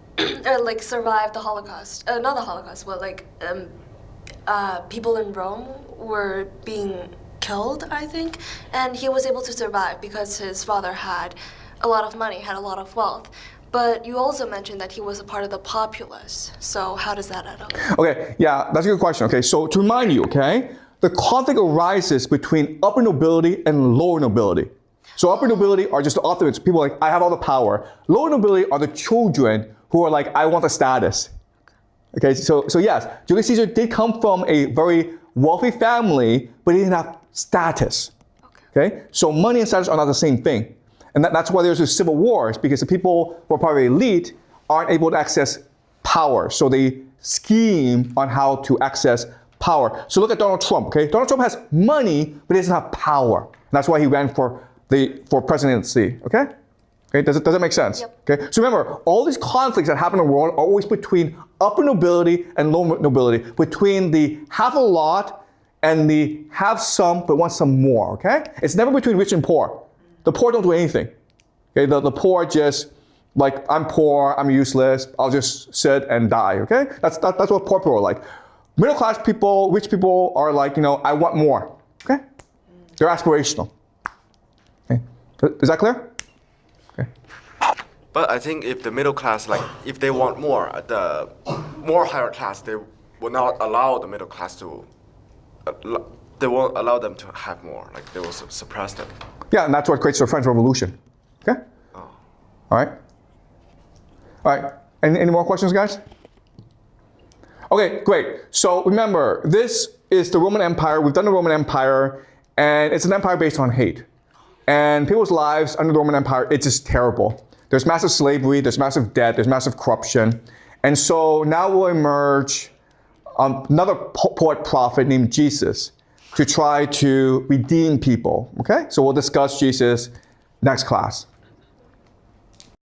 survived the Holocaust. Not the Holocaust, but people in Rome were being killed, I think, and he was able to survive because his father had a lot of money, had a lot of wealth. But you also mentioned that he was a part of the populace. So how does that add up? Okay, yeah, that's a good question. Okay, so to remind you, okay, the conflict arises between upper nobility and lower nobility. So upper nobility are just the optimates. People I have all the power. Lower nobility are the children who are I want the status. Okay, so yes, Julius Caesar did come from a very wealthy family, but he didn't have status. Okay, so money and status are not the same thing. And that's why there's a civil wars, because the people who are part of the elite aren't able to access power. So they scheme on how to access power. So look at Donald Trump, okay? Donald Trump has money, but he doesn't have power. And that's why he ran for presidency, okay? Okay, does it make sense? Yep. Okay, so remember, all these conflicts that happen in the world are always between upper nobility and lower nobility, between the have a lot and the have some but want some more, okay? It's never between rich and poor. The poor don't do anything. Okay, the poor just, like, I'm poor, I'm useless, I'll just sit and die, okay? That's what poor people are like. Middle class people, rich people are like, I want more, okay? They're aspirational. Okay, is that clear? Okay. But I think if the middle class, like, if they want more, the more higher class, they will not allow the middle class to, they won't allow them to have more, like, they will suppress them. Yeah, and that's what creates the French Revolution, okay? Oh. All right. All right, any more questions, guys? Okay, great. So remember, this is the Roman Empire. We've done the Roman Empire, and it's an empire based on hate. And people's lives under the Roman Empire, it's just terrible. There's massive slavery, there's massive debt, there's massive corruption. And so now will emerge another poet prophet named Jesus to try to redeem people, okay? So we'll discuss Jesus next class.